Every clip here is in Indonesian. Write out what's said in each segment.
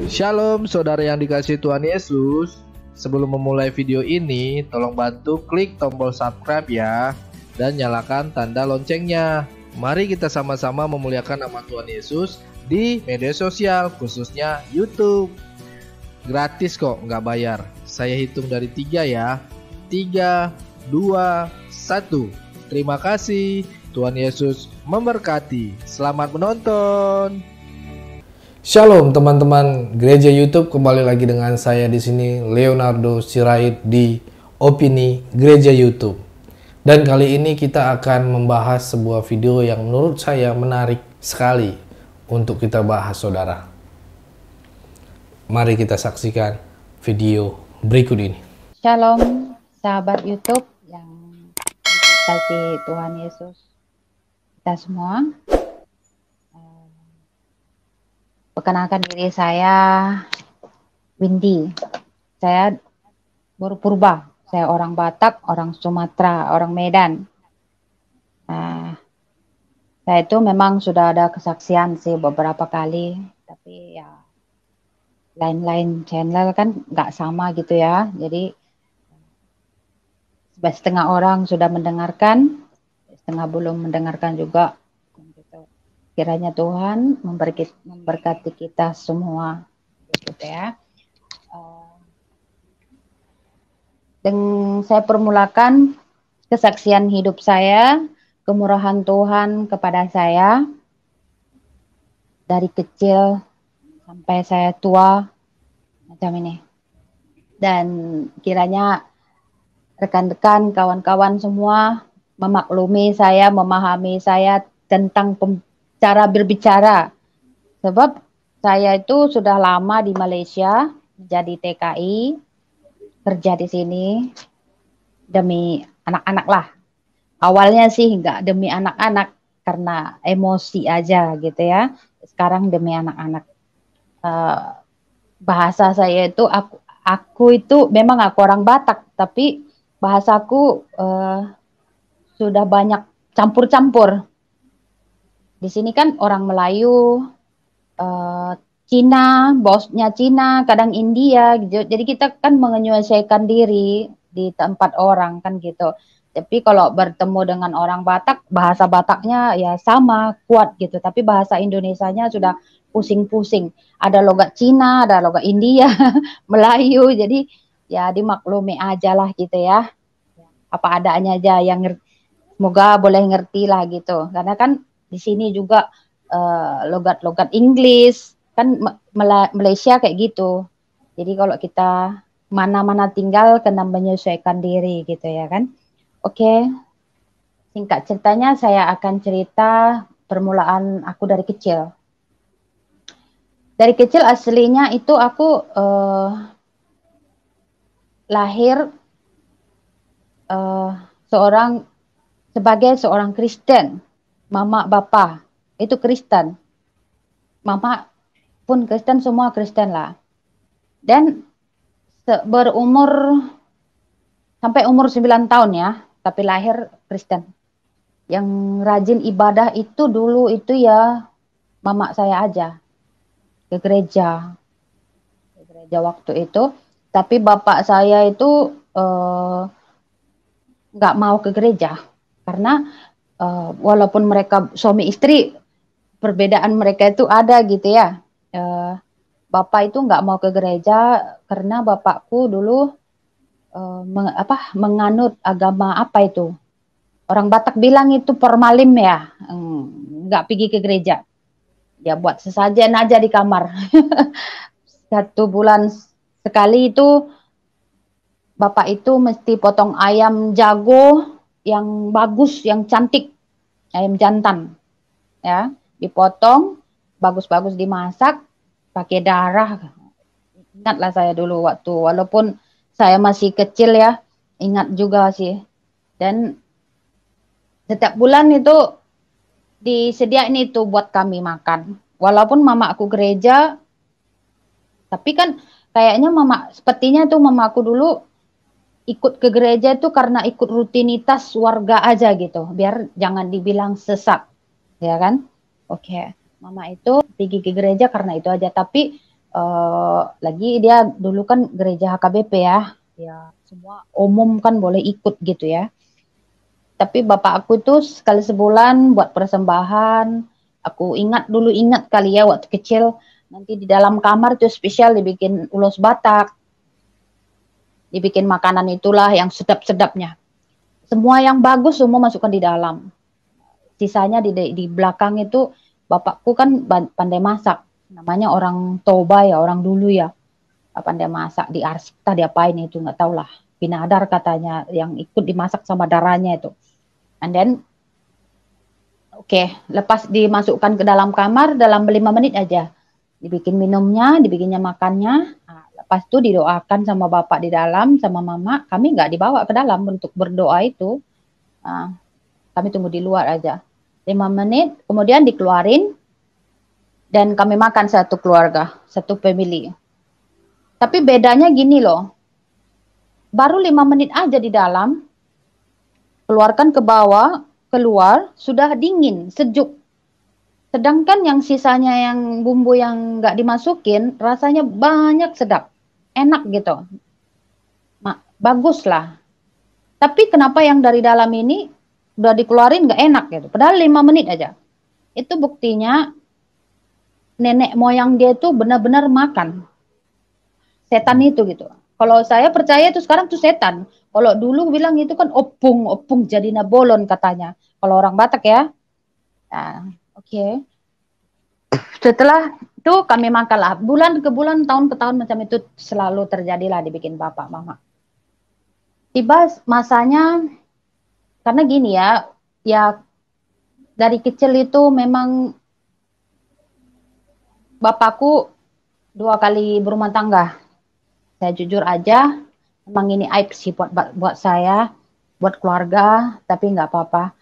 Shalom saudara yang dikasihi Tuhan Yesus. Sebelum memulai video ini, tolong bantu klik tombol subscribe ya, dan nyalakan tanda loncengnya. Mari kita sama-sama memuliakan nama Tuhan Yesus di media sosial, khususnya YouTube. Gratis kok, nggak bayar. Saya hitung dari 3 ya. 3, 2, 1. Terima kasih. Tuhan Yesus memberkati. Selamat menonton. Shalom teman-teman gereja YouTube, kembali lagi dengan saya di sini Leonardo Sirait di Opini Gereja YouTube. Dan kali ini kita akan membahas sebuah video yang menurut saya menarik sekali untuk kita bahas, saudara. Mari kita saksikan video berikut ini. Shalom sahabat YouTube yang dikasihi Tuhan Yesus kita semua. Perkenalkan diri saya Windy. Saya berpurba. Saya orang Batak, orang Sumatera, orang Medan. Saya itu memang sudah ada kesaksian sih beberapa kali, tapi ya lain-lain channel kan nggak sama gitu ya. Jadi setengah orang sudah mendengarkan, setengah belum mendengarkan juga. Kiranya Tuhan memberkati kita semua, gitu ya. Dan saya permulakan kesaksian hidup saya, kemurahan Tuhan kepada saya dari kecil sampai saya tua macam ini. Dan kiranya rekan-rekan, kawan-kawan semua memaklumi saya, memahami saya tentang cara berbicara, sebab saya itu sudah lama di Malaysia jadi TKI, kerja di sini demi anak-anak lah. Awalnya sih enggak demi anak-anak karena emosi aja gitu ya. Sekarang demi anak-anak. Bahasa saya itu aku itu memang aku orang Batak, tapi bahasaku sudah banyak campur-campur. Di sini kan orang Melayu, Cina, bosnya Cina, kadang India gitu. Jadi kita kan menyesuaikan diri di tempat orang kan gitu. Tapi kalau bertemu dengan orang Batak, bahasa Bataknya ya sama, kuat gitu. Tapi bahasa Indonesianya sudah pusing-pusing. Ada logat Cina, ada logat India, Melayu. Jadi ya dimaklumi aja lah gitu ya. Apa adanya aja yang semoga boleh ngerti lah gitu. Karena kan di sini juga logat-logat Inggris kan Malaysia kayak gitu. Jadi kalau kita mana-mana tinggal kena menyesuaikan diri gitu ya kan. Oke. Singkat ceritanya saya akan cerita permulaan aku dari kecil. Dari kecil aslinya itu aku lahir sebagai seorang Kristen. Mama, bapa itu Kristen. Mama pun Kristen, semua Kristen lah. Dan berumur sampai umur 9 tahun ya, tapi lahir Kristen. Yang rajin ibadah itu dulu itu ya mama saya aja. Ke gereja waktu itu. Tapi bapak saya itu nggak mau ke gereja. Karena walaupun mereka suami istri, perbedaan mereka itu ada gitu ya. Bapak itu nggak mau ke gereja karena bapakku dulu menganut agama apa itu. Orang Batak bilang itu formalim ya, nggak pergi ke gereja. Ya buat sesajen aja di kamar. 1 bulan sekali itu bapak itu mesti potong ayam jago yang bagus, yang cantik, ayam jantan, ya, dipotong, bagus-bagus dimasak, pakai darah. Ingatlah saya dulu waktu, walaupun saya masih kecil ya, ingat juga sih. Dan setiap bulan itu disediain itu buat kami makan. Walaupun mama aku gereja, tapi kan kayaknya sepertinya tuh mama aku dulu ikut ke gereja itu karena ikut rutinitas warga aja gitu, biar jangan dibilang sesat, ya kan? Oke. Mama itu pergi ke gereja karena itu aja, tapi Lagi dia dulu kan gereja HKBP ya, ya semua umum kan boleh ikut gitu ya. Tapi bapak aku tuh sekali sebulan buat persembahan. Aku ingat kali ya waktu kecil, nanti di dalam kamar tuh spesial dibikin ulos Batak, dibikin makanan itulah yang sedap-sedapnya. Semua yang bagus semua masukkan di dalam. Sisanya di belakang itu bapakku kan pandai masak. Namanya orang Toba ya, orang dulu ya. Pandai masak, di arsita diapain itu nggak tahu lah. Pinadar katanya yang ikut dimasak sama darahnya itu. And then lepas dimasukkan ke dalam kamar dalam 5 menit aja. Dibikin minumnya, dibikinnya makannya. Nah, lepas itu didoakan sama bapak di dalam, sama mama. Kami nggak dibawa ke dalam untuk berdoa itu. Nah, kami tunggu di luar aja. 5 menit, kemudian dikeluarin. Dan kami makan satu keluarga, satu family. Tapi bedanya gini loh. Baru 5 menit aja di dalam, keluarkan ke bawah, keluar, sudah dingin, sejuk. Sedangkan yang sisanya yang bumbu yang nggak dimasukin, rasanya banyak sedap. Enak gitu. Bagus lah. Tapi kenapa yang dari dalam ini udah dikeluarin nggak enak gitu. Padahal 5 menit aja. Itu buktinya nenek moyang dia itu benar-benar makan. Setan itu gitu. Kalau saya percaya itu sekarang tuh setan. Kalau dulu bilang itu kan opung jadi nabolon katanya. Kalau orang Batak ya. Nah, oke. Setelah itu kami makanlah. Bulan ke bulan, tahun ke tahun macam itu selalu terjadilah dibikin bapak mama. Tiba masanya, karena gini ya, ya dari kecil itu memang bapakku 2 kali berumah tangga. Saya jujur aja, memang ini aib sih buat saya, buat keluarga, tapi nggak apa-apa.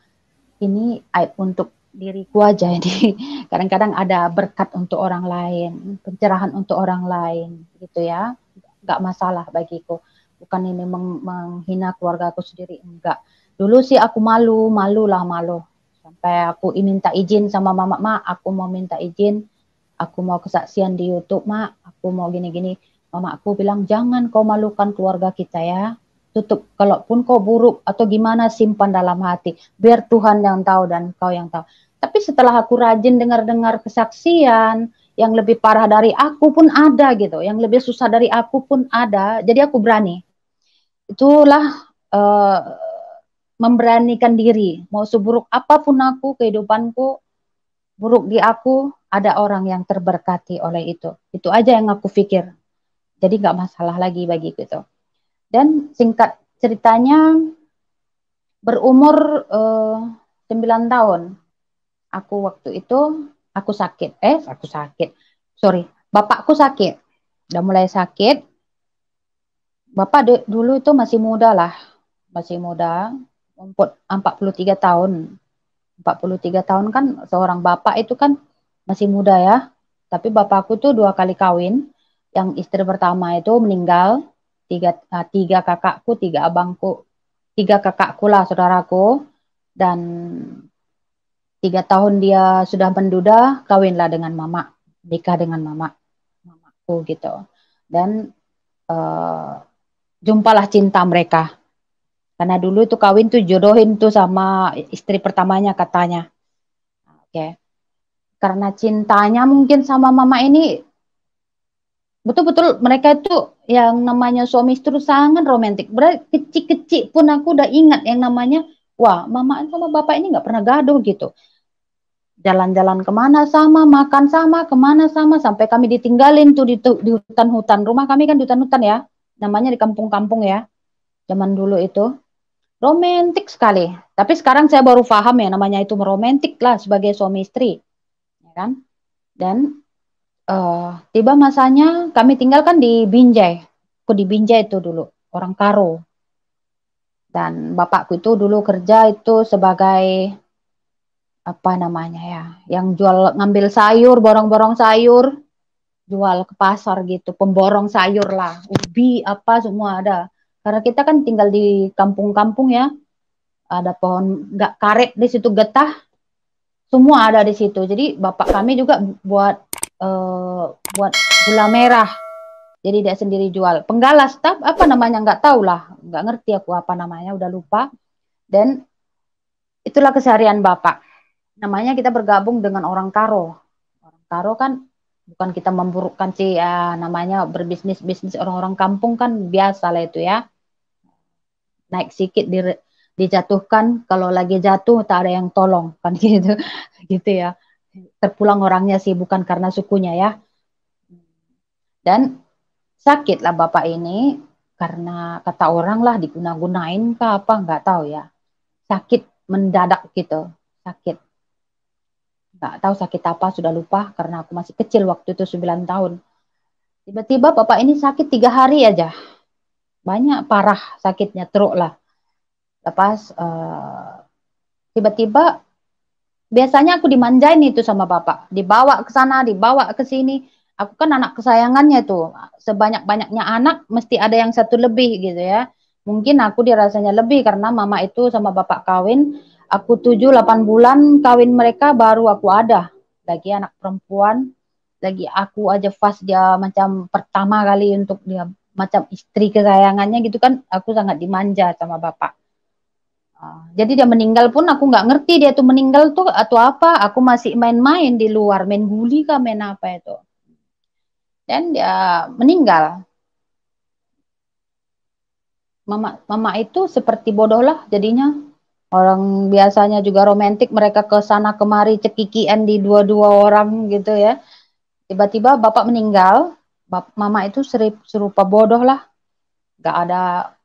Ini aib untuk diriku aja. Jadi kadang-kadang ada berkat untuk orang lain, pencerahan untuk orang lain, gitu ya. Nggak masalah bagiku. Bukan ini menghina keluarga aku sendiri, enggak. Dulu sih aku malu. Sampai aku minta izin sama mama, aku mau minta izin, aku mau kesaksian di YouTube, aku mau gini-gini. Mama aku bilang, jangan kau malukan keluarga kita ya. Tutup, kalaupun kau buruk atau gimana, simpan dalam hati. Biar Tuhan yang tahu dan kau yang tahu. Tapi setelah aku rajin dengar-dengar kesaksian, yang lebih parah dari aku pun ada gitu. Yang lebih susah dari aku pun ada. Jadi aku berani. Itulah memberanikan diri. Mau seburuk apapun aku, kehidupanku, buruk di aku, ada orang yang terberkati oleh itu. Itu aja yang aku pikir. Jadi nggak masalah lagi bagi gitu. Dan singkat ceritanya, berumur 9 tahun, aku waktu itu bapakku sakit, udah mulai sakit. Bapak dulu itu masih muda, umur 43 tahun. 43 tahun kan seorang bapak itu kan masih muda ya. Tapi bapakku tuh 2 kali kawin. Yang istri pertama itu meninggal, 3 kakakku, 3 abangku, 3 kakakku lah, saudaraku. Dan 3 tahun dia sudah menduda, kawinlah dengan mama, nikah dengan mamaku gitu. Dan jumpalah cinta mereka. Karena dulu itu kawin tuh jodohin tuh sama istri pertamanya katanya. Oke. Karena cintanya mungkin sama mama ini, betul-betul mereka itu yang namanya suami istri sangat romantis. Berarti kecil-kecil pun aku udah ingat yang namanya, wah mama sama bapak ini nggak pernah gaduh gitu. Jalan-jalan kemana sama, makan sama, kemana sama, sampai kami ditinggalin tuh di hutan-hutan. Rumah kami kan di hutan-hutan ya, namanya di kampung-kampung ya, zaman dulu itu. Romantis sekali. Tapi sekarang saya baru paham ya, namanya itu meromantik lah sebagai suami istri. Ya kan? Dan tiba masanya kami tinggalkan di Binjai. Aku di Binjai itu dulu, orang Karo. Dan bapakku itu dulu kerja itu sebagai apa namanya ya, yang ngambil sayur, borong-borong sayur, jual ke pasar gitu, pemborong sayur lah, ubi apa semua ada. Karena kita kan tinggal di kampung-kampung ya, ada pohon nggak karet di situ, getah, semua ada di situ. Jadi bapak kami juga buat gula merah. Jadi dia sendiri jual. Penggalas, apa namanya nggak tahu lah, nggak ngerti aku apa namanya, udah lupa. Dan itulah keseharian Bapak. Namanya kita bergabung dengan orang Karo. Orang Karo kan bukan kita memburukkan sih ya, namanya berbisnis orang-orang kampung kan biasa lah itu ya. Naik sedikit dijatuhkan, kalau lagi jatuh tak ada yang tolong kan gitu, gitu ya. Terpulang orangnya sih bukan karena sukunya ya. Dan sakit lah Bapak ini karena kata orang lah diguna-gunain ke apa nggak tahu ya. Sakit mendadak gitu, sakit. Nggak tahu sakit apa, sudah lupa karena aku masih kecil waktu itu 9 tahun. Tiba-tiba Bapak ini sakit 3 hari aja. Banyak parah sakitnya, teruk lah. Lepas tiba-tiba biasanya aku dimanjain itu sama Bapak. Dibawa ke sana, dibawa ke sini. Aku kan anak kesayangannya tuh. Sebanyak-banyaknya anak mesti ada yang satu lebih gitu ya. Mungkin aku dirasanya lebih karena mama itu sama Bapak kawin. Aku 7-8 bulan kawin mereka baru aku ada. Lagi anak perempuan. Lagi aku aja pas dia macam pertama kali untuk dia macam istri kesayangannya gitu kan. Aku sangat dimanja sama Bapak. Jadi dia meninggal pun aku nggak ngerti dia tuh meninggal tuh atau apa. Aku masih main-main di luar, main guli kah, main apa itu. Dan dia meninggal. Mama itu seperti bodoh lah jadinya. Orang biasanya juga romantis, mereka ke sana kemari cekikian di dua-dua orang gitu ya. Tiba-tiba bapak meninggal, mama itu serupa bodoh lah. Gak ada,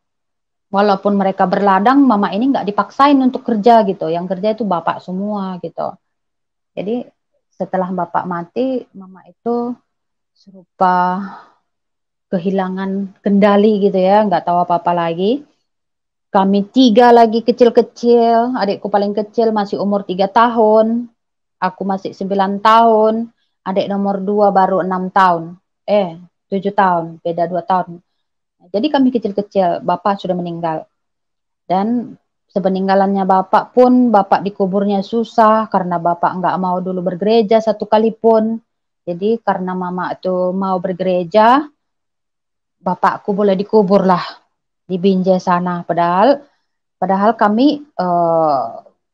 walaupun mereka berladang, mama ini nggak dipaksain untuk kerja gitu. Yang kerja itu bapak semua gitu. Jadi setelah bapak mati, mama itu serupa kehilangan kendali gitu ya, nggak tahu apa-apa lagi. Kami 3 lagi kecil-kecil, adikku paling kecil masih umur 3 tahun, aku masih 9 tahun, adik nomor 2 baru 6 tahun, 7 tahun, beda 2 tahun. Jadi kami kecil-kecil, bapak sudah meninggal. Dan sepeninggalannya bapak pun, bapak dikuburnya susah karena bapak nggak mau dulu bergereja satu kali pun. Jadi karena mama itu mau bergereja, bapakku boleh dikubur lah di Binjai sana. Padahal kami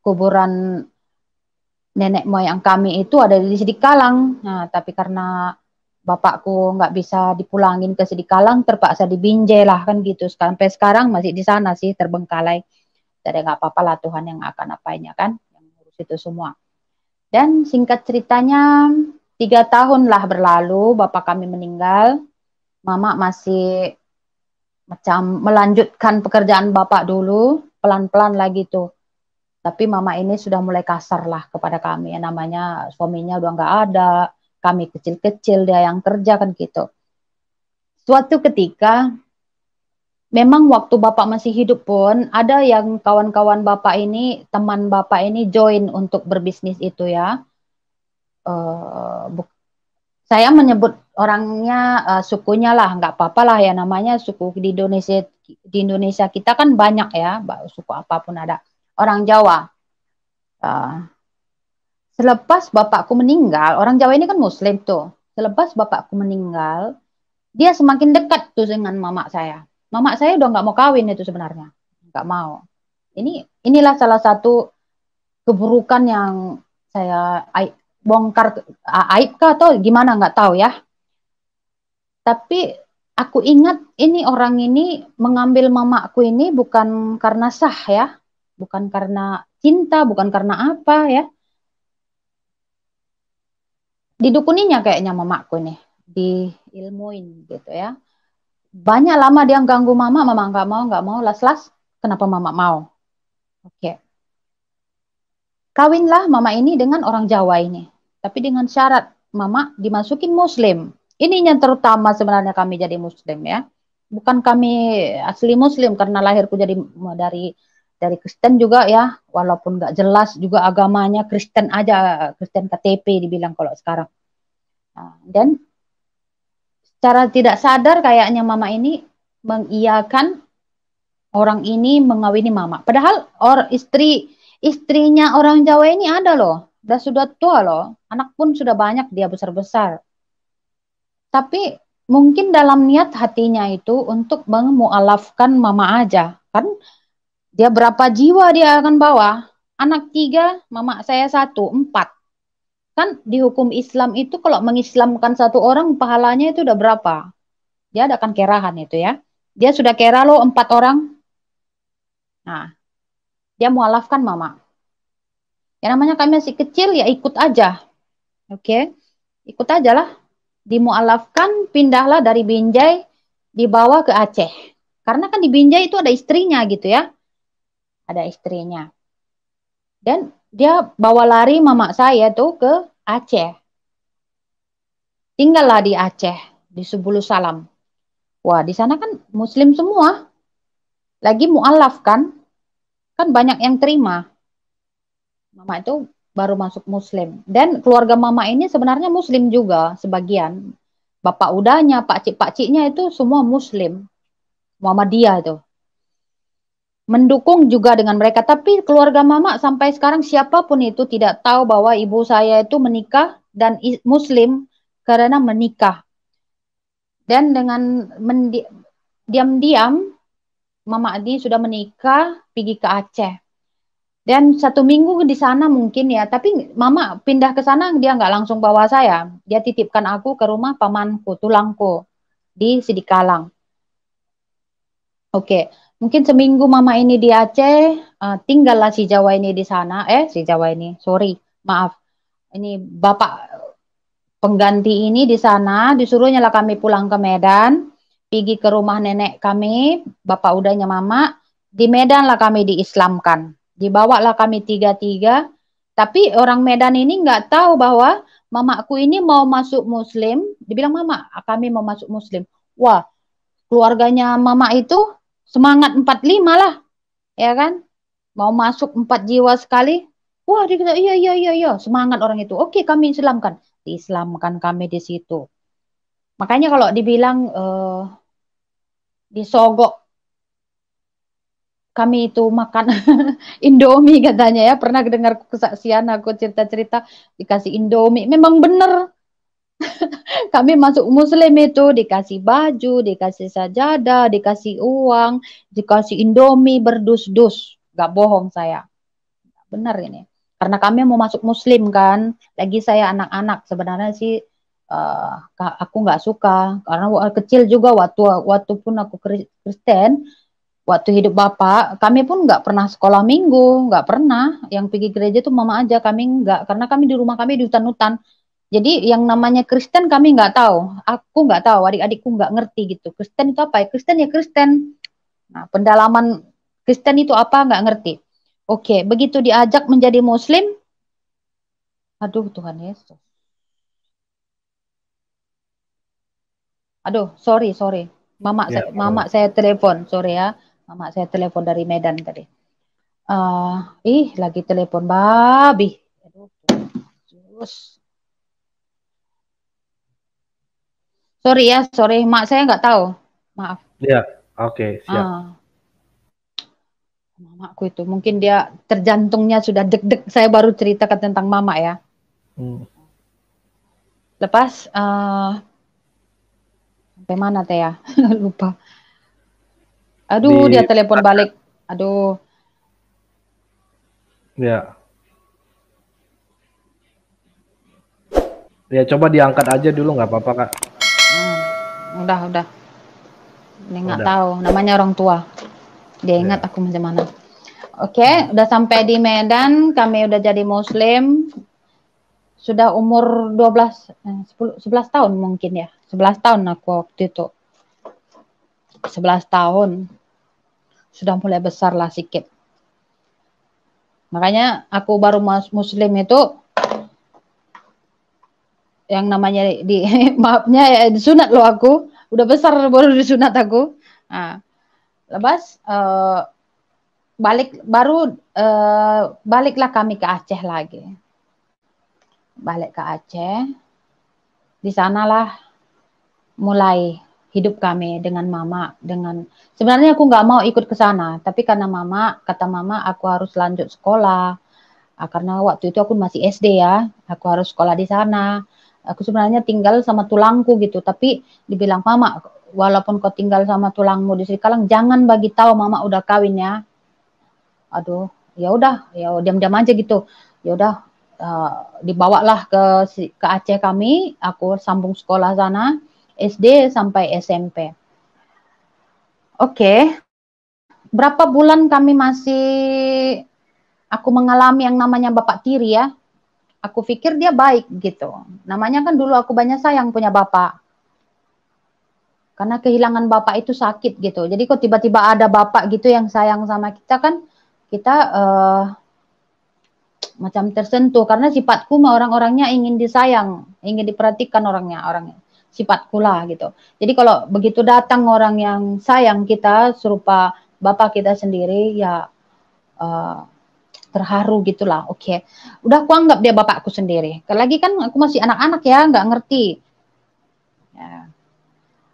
kuburan nenek moyang kami itu ada di Sidikalang. Nah, tapi karena bapakku nggak bisa dipulangin ke Sidikalang, terpaksa di Binjai lah kan gitu. Sampai sekarang masih di sana sih terbengkalai. Jadi nggak apa-apa lah Tuhan yang akan apainnya kan, yang ngurus itu semua. Dan singkat ceritanya 3 tahun lah berlalu, bapak kami meninggal. Mama masih macam melanjutkan pekerjaan bapak dulu, pelan-pelan lagi tuh. Tapi mama ini sudah mulai kasar lah kepada kami. Ya, namanya suaminya udah nggak ada, kami kecil-kecil, dia yang kerja kan gitu. Suatu ketika, memang waktu bapak masih hidup pun, ada yang kawan-kawan bapak ini, teman bapak ini join untuk berbisnis itu ya. Saya menyebut orangnya sukunya lah, nggak apa-apa lah ya, namanya suku di Indonesia kita kan banyak ya, suku apapun ada. Orang Jawa. Selepas bapakku meninggal, orang Jawa ini kan Muslim tuh. Selepas bapakku meninggal, dia semakin dekat tuh dengan mama saya. Mama saya udah nggak mau kawin itu sebenarnya, nggak mau. Inilah salah satu keburukan yang saya bongkar, aib kah atau gimana nggak tahu ya. Tapi aku ingat ini orang ini mengambil mamaku ini bukan karena sah ya, bukan karena cinta, bukan karena apa ya. Didukuninya kayaknya mamaku nih, diilmuin gitu ya. Banyak lama dia ganggu mama nggak mau, las-las, kenapa mama mau? Oke. Kawinlah mama ini dengan orang Jawa ini. Tapi dengan syarat mama dimasukin Muslim. Ini yang terutama sebenarnya kami jadi Muslim ya. Bukan kami asli Muslim karena lahirku jadi dari Kristen juga ya. Walaupun nggak jelas juga agamanya Kristen aja, Kristen KTP dibilang kalau sekarang. Nah, dan secara tidak sadar kayaknya mama ini mengiyakan orang ini mengawini mama. Padahal istrinya orang Jawa ini ada loh, sudah tua loh, anak pun sudah banyak, dia besar-besar. tapi mungkin dalam niat hatinya itu untuk memualafkan mama aja. Kan dia berapa jiwa dia akan bawa? Anak 3, mama saya 1, 4. Kan di hukum Islam itu kalau mengislamkan satu orang pahalanya itu udah berapa? Dia akan kerahan itu ya. Dia sudah kera loh 4 orang. Nah, dia mualafkan mama. Ya namanya kami masih kecil ya ikut aja. Oke. Ikut aja lah. Dimualafkan, pindahlah dari Binjai dibawa ke Aceh. Karena kan di Binjai itu ada istrinya gitu ya. Ada istrinya. Dan dia bawa lari mama saya tuh ke Aceh. Tinggallah di Aceh, di Subulu Salam. Wah, di sana kan muslim semua. Lagi mualaf kan banyak yang terima. Mama itu baru masuk muslim. Dan keluarga mama ini sebenarnya muslim juga sebagian. Bapak udahnya, pakcik-pakciknya itu semua muslim. Muhammadiyah itu. Mendukung juga dengan mereka. Tapi keluarga mama sampai sekarang siapapun itu tidak tahu bahwa ibu saya itu menikah dan muslim karena menikah. Dan dengan diam-diam mama ini sudah menikah, pergi ke Aceh. Dan 1 minggu di sana mungkin ya, tapi mama pindah ke sana dia nggak langsung bawa saya. Dia titipkan aku ke rumah pamanku, tulangku di Sidikalang. Oke, mungkin seminggu mama ini di Aceh, tinggallah si Jawa ini di sana. Si Jawa ini, sorry, maaf. Ini bapak pengganti ini di sana, disuruhnya lah kami pulang ke Medan, pergi ke rumah nenek kami, bapak udahnya mama, di Medan lah kami diislamkan. Dibawalah kami 3-3, tapi orang Medan ini nggak tahu bahwa mamaku ini mau masuk muslim. Dibilang mama, kami mau masuk muslim. Wah, keluarganya mama itu semangat 45 lah, ya kan? Mau masuk 4 jiwa sekali. Wah, dia kata iya, semangat orang itu. Oke, kami islamkan. Diislamkan kami di situ. Makanya kalau dibilang disogok kami itu makan Indomie katanya ya. Pernah dengar kesaksian aku cerita-cerita dikasih Indomie. Memang benar. Kami masuk muslim itu dikasih baju, dikasih sajadah, dikasih uang, dikasih Indomie berdus-dus. Gak bohong saya. Benar ini. Karena kami mau masuk muslim kan. Lagi saya anak-anak sebenarnya sih aku nggak suka. Karena kecil juga waktu pun aku Kristen. Waktu hidup bapak, kami pun nggak pernah sekolah minggu, nggak pernah. Yang pergi gereja tuh mama aja, kami nggak. Karena kami di rumah kami di hutan-hutan. Jadi yang namanya Kristen kami nggak tahu. Aku nggak tahu, adik-adikku nggak ngerti gitu. Kristen itu apa ya? Kristen ya Kristen. Nah, pendalaman Kristen itu apa nggak ngerti. Oke, begitu diajak menjadi Muslim, aduh Tuhan Yesus. Aduh, sorry. Mama saya telepon, sorry ya. Mama saya telepon dari Medan tadi. Lagi telepon babi. Aduh, terus. Sorry, mak saya nggak tahu. Maaf. Ya, oke, siap. Mamaku itu mungkin dia terjantungnya sudah deg-deg. Saya baru ceritakan tentang mama ya. Lepas sampai mana teh ya? Lupa. Aduh, dia telepon balik. Aduh. Ya. Ya coba diangkat aja dulu nggak apa-apa Kak. Udah. Ini nggak tahu. Namanya orang tua. Dia ingat aku macam mana. Oke, udah sampai di Medan. Kami udah jadi Muslim. Sudah umur 11 tahun mungkin ya. 11 tahun aku waktu itu. 11 tahun. Sudah mulai besar lah sedikit. Makanya aku baru Muslim itu yang namanya maafnya ya disunat loh aku. Udah besar baru disunat aku. Nah, lepas baliklah kami ke Aceh lagi. Balik ke Aceh. Di sanalah mulai hidup kami dengan mama. Sebenarnya aku nggak mau ikut ke sana, tapi karena kata mama aku harus lanjut sekolah. Karena waktu itu aku masih SD ya, aku harus sekolah di sana. Aku sebenarnya tinggal sama tulangku gitu, tapi dibilang mama, walaupun kau tinggal sama tulangmu di Srikalang, jangan bagi tahu mama udah kawin ya. Aduh, ya udah, ya diam-diam aja gitu. Ya udah, dibawalah ke Aceh kami, aku sambung sekolah sana, SD sampai SMP. Oke, berapa bulan kami masih aku mengalami yang namanya bapak tiri ya. Aku pikir dia baik gitu. Namanya kan dulu aku banyak sayang punya bapak. Karena kehilangan bapak itu sakit gitu. Jadi kok tiba-tiba ada bapak gitu yang sayang sama kita kan, kita macam tersentuh. Karena sifatku mah orang-orangnya ingin disayang, ingin diperhatikan orangnya. Sifatku lah gitu. Jadi kalau begitu datang orang yang sayang kita serupa bapak kita sendiri, ya terharu gitulah. Oke, udah aku anggap dia bapakku sendiri. Lagi kan aku masih anak-anak ya, nggak ngerti. Ya.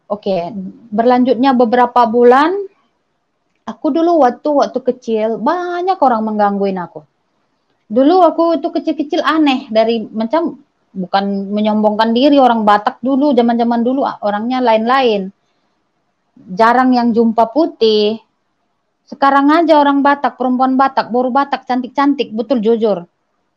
Oke, berlanjutnya beberapa bulan, aku dulu waktu kecil banyak orang menggangguin aku. Dulu aku itu kecil-kecil aneh dari macam bukan menyombongkan diri, orang Batak dulu zaman-zaman dulu orangnya lain-lain. Jarang yang jumpa putih. Sekarang aja orang Batak, perempuan Batak, baru Batak cantik-cantik, betul jujur.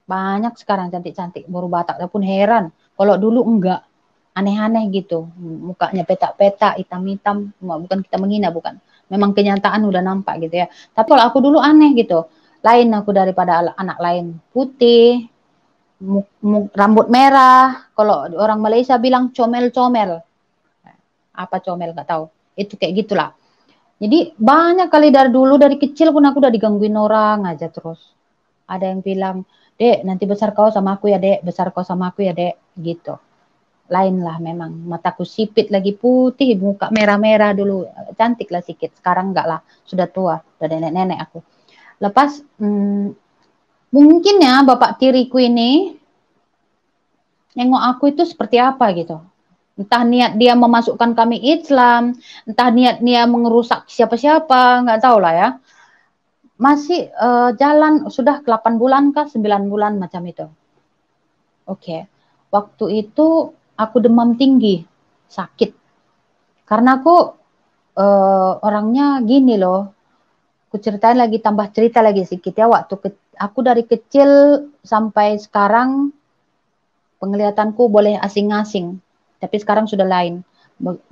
Banyak sekarang cantik-cantik baru Batak, pun heran. Kalau dulu enggak, aneh-aneh gitu. Mukanya petak-petak, hitam-hitam, bukan kita menghina, bukan. Memang kenyataan udah nampak gitu ya. Tapi kalau aku dulu aneh gitu. Lain aku daripada anak lain. Putih, rambut merah. Kalau orang Malaysia bilang comel-comel. Apa comel nggak tahu. Itu kayak gitulah. Jadi banyak kali dari dulu, dari kecil pun aku udah digangguin orang aja terus. Ada yang bilang, Dek, nanti besar kau sama aku ya, Dek. Besar kau sama aku ya, Dek. Gitu. Lain lah memang. Mataku sipit lagi putih, muka merah-merah dulu. Cantik lah sedikit. Sekarang enggak lah. Sudah tua. Sudah nenek-nenek aku. Lepas, mungkin ya bapak tiriku ini nengok aku itu seperti apa gitu. Entah niat dia memasukkan kami Islam, entah niat dia mengerusak siapa-siapa, nggak tahu lah ya. Masih jalan sudah 8 bulan kah 9 bulan macam itu. Oke. Waktu itu aku demam tinggi, sakit. Karena aku orangnya gini loh. Aku ceritain lagi, tambah cerita lagi sedikit ya. Aku dari kecil sampai sekarang penglihatanku boleh asing-asing. Tapi sekarang sudah lain.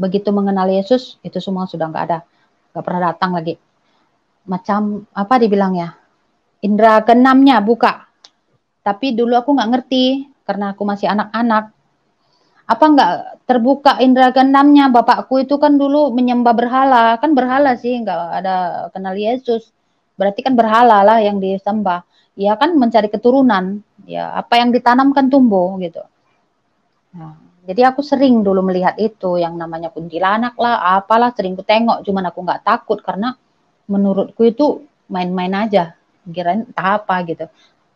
Begitu mengenal Yesus, itu semua sudah nggak ada. Nggak pernah datang lagi. Macam, apa dibilang ya? Indra keenamnya buka. Tapi dulu aku nggak ngerti. Karena aku masih anak-anak. Apa nggak terbuka indra keenamnya? Bapakku itu kan dulu menyembah berhala. Kan berhala sih, nggak ada kenal Yesus. Berarti kan berhala lah yang disembah. Ya kan mencari keturunan. Ya apa yang ditanamkan tumbuh gitu. Nah, jadi aku sering dulu melihat itu yang namanya kuntilanak lah, apalah sering ku tengok, cuman aku nggak takut karena menurutku itu main-main aja, kirain entah apa gitu.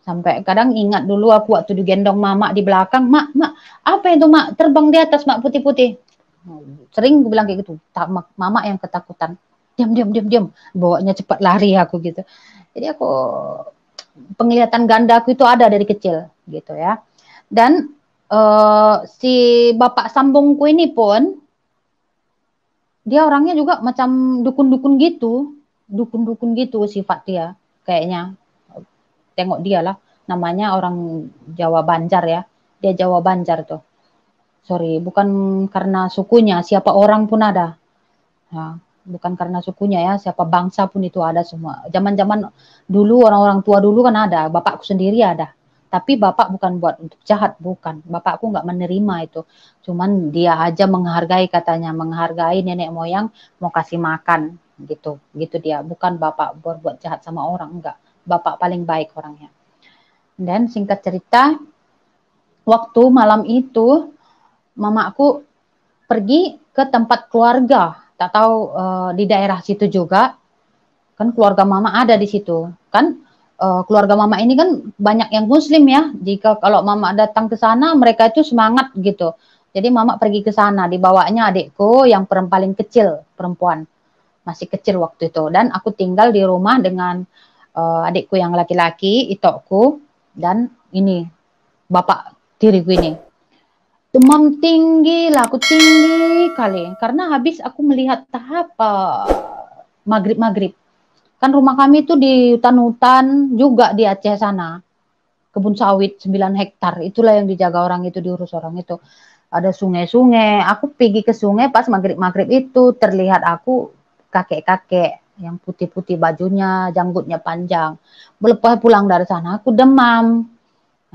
Sampai kadang ingat dulu aku waktu digendong mama di belakang, mak, apa itu mak terbang di atas mak putih-putih. Sering gue bilang kayak gitu, mama yang ketakutan. Diam, bawanya cepat lari aku gitu. Jadi aku penglihatan ganda aku itu ada dari kecil gitu ya. Dan si bapak sambungku ini pun dia orangnya juga macam dukun-dukun gitu sifat dia kayaknya. Tengok dia lah, namanya orang Jawa Banjar ya, dia Jawa Banjar tuh. Sorry, bukan karena sukunya, siapa orang pun ada. Nah, bukan karena sukunya ya, siapa bangsa pun itu ada semua. Zaman-zaman dulu orang-orang tua dulu kan ada, bapakku sendiri ada. Tapi bapak bukan buat untuk jahat, bukan. Bapakku nggak menerima itu. Cuman dia aja menghargai katanya, menghargai nenek moyang, mau kasih makan gitu. Gitu dia, bukan bapak buat jahat sama orang, enggak. Bapak paling baik orangnya. Dan singkat cerita, waktu malam itu mamaku pergi ke tempat keluarga, tak tahu di daerah situ juga. Kan keluarga mama ada di situ. Kan keluarga mama ini kan banyak yang muslim ya. Jika kalau mama datang ke sana, mereka itu semangat gitu. Jadi mama pergi ke sana, dibawanya adikku yang paling kecil, perempuan. Masih kecil waktu itu. Dan aku tinggal di rumah dengan adikku yang laki-laki, itokku, dan ini, bapak tiriku ini. demam tinggi lah, aku tinggi kali. Karena habis aku melihat tahap maghrib-maghrib. Kan rumah kami itu di hutan-hutan juga di Aceh sana. Kebun sawit 9 hektar. Itulah yang dijaga orang itu, diurus orang itu. Ada sungai-sungai. Aku pergi ke sungai pas maghrib-maghrib itu. Terlihat aku kakek-kakek yang putih-putih bajunya, janggutnya panjang. Melepas pulang dari sana, aku demam.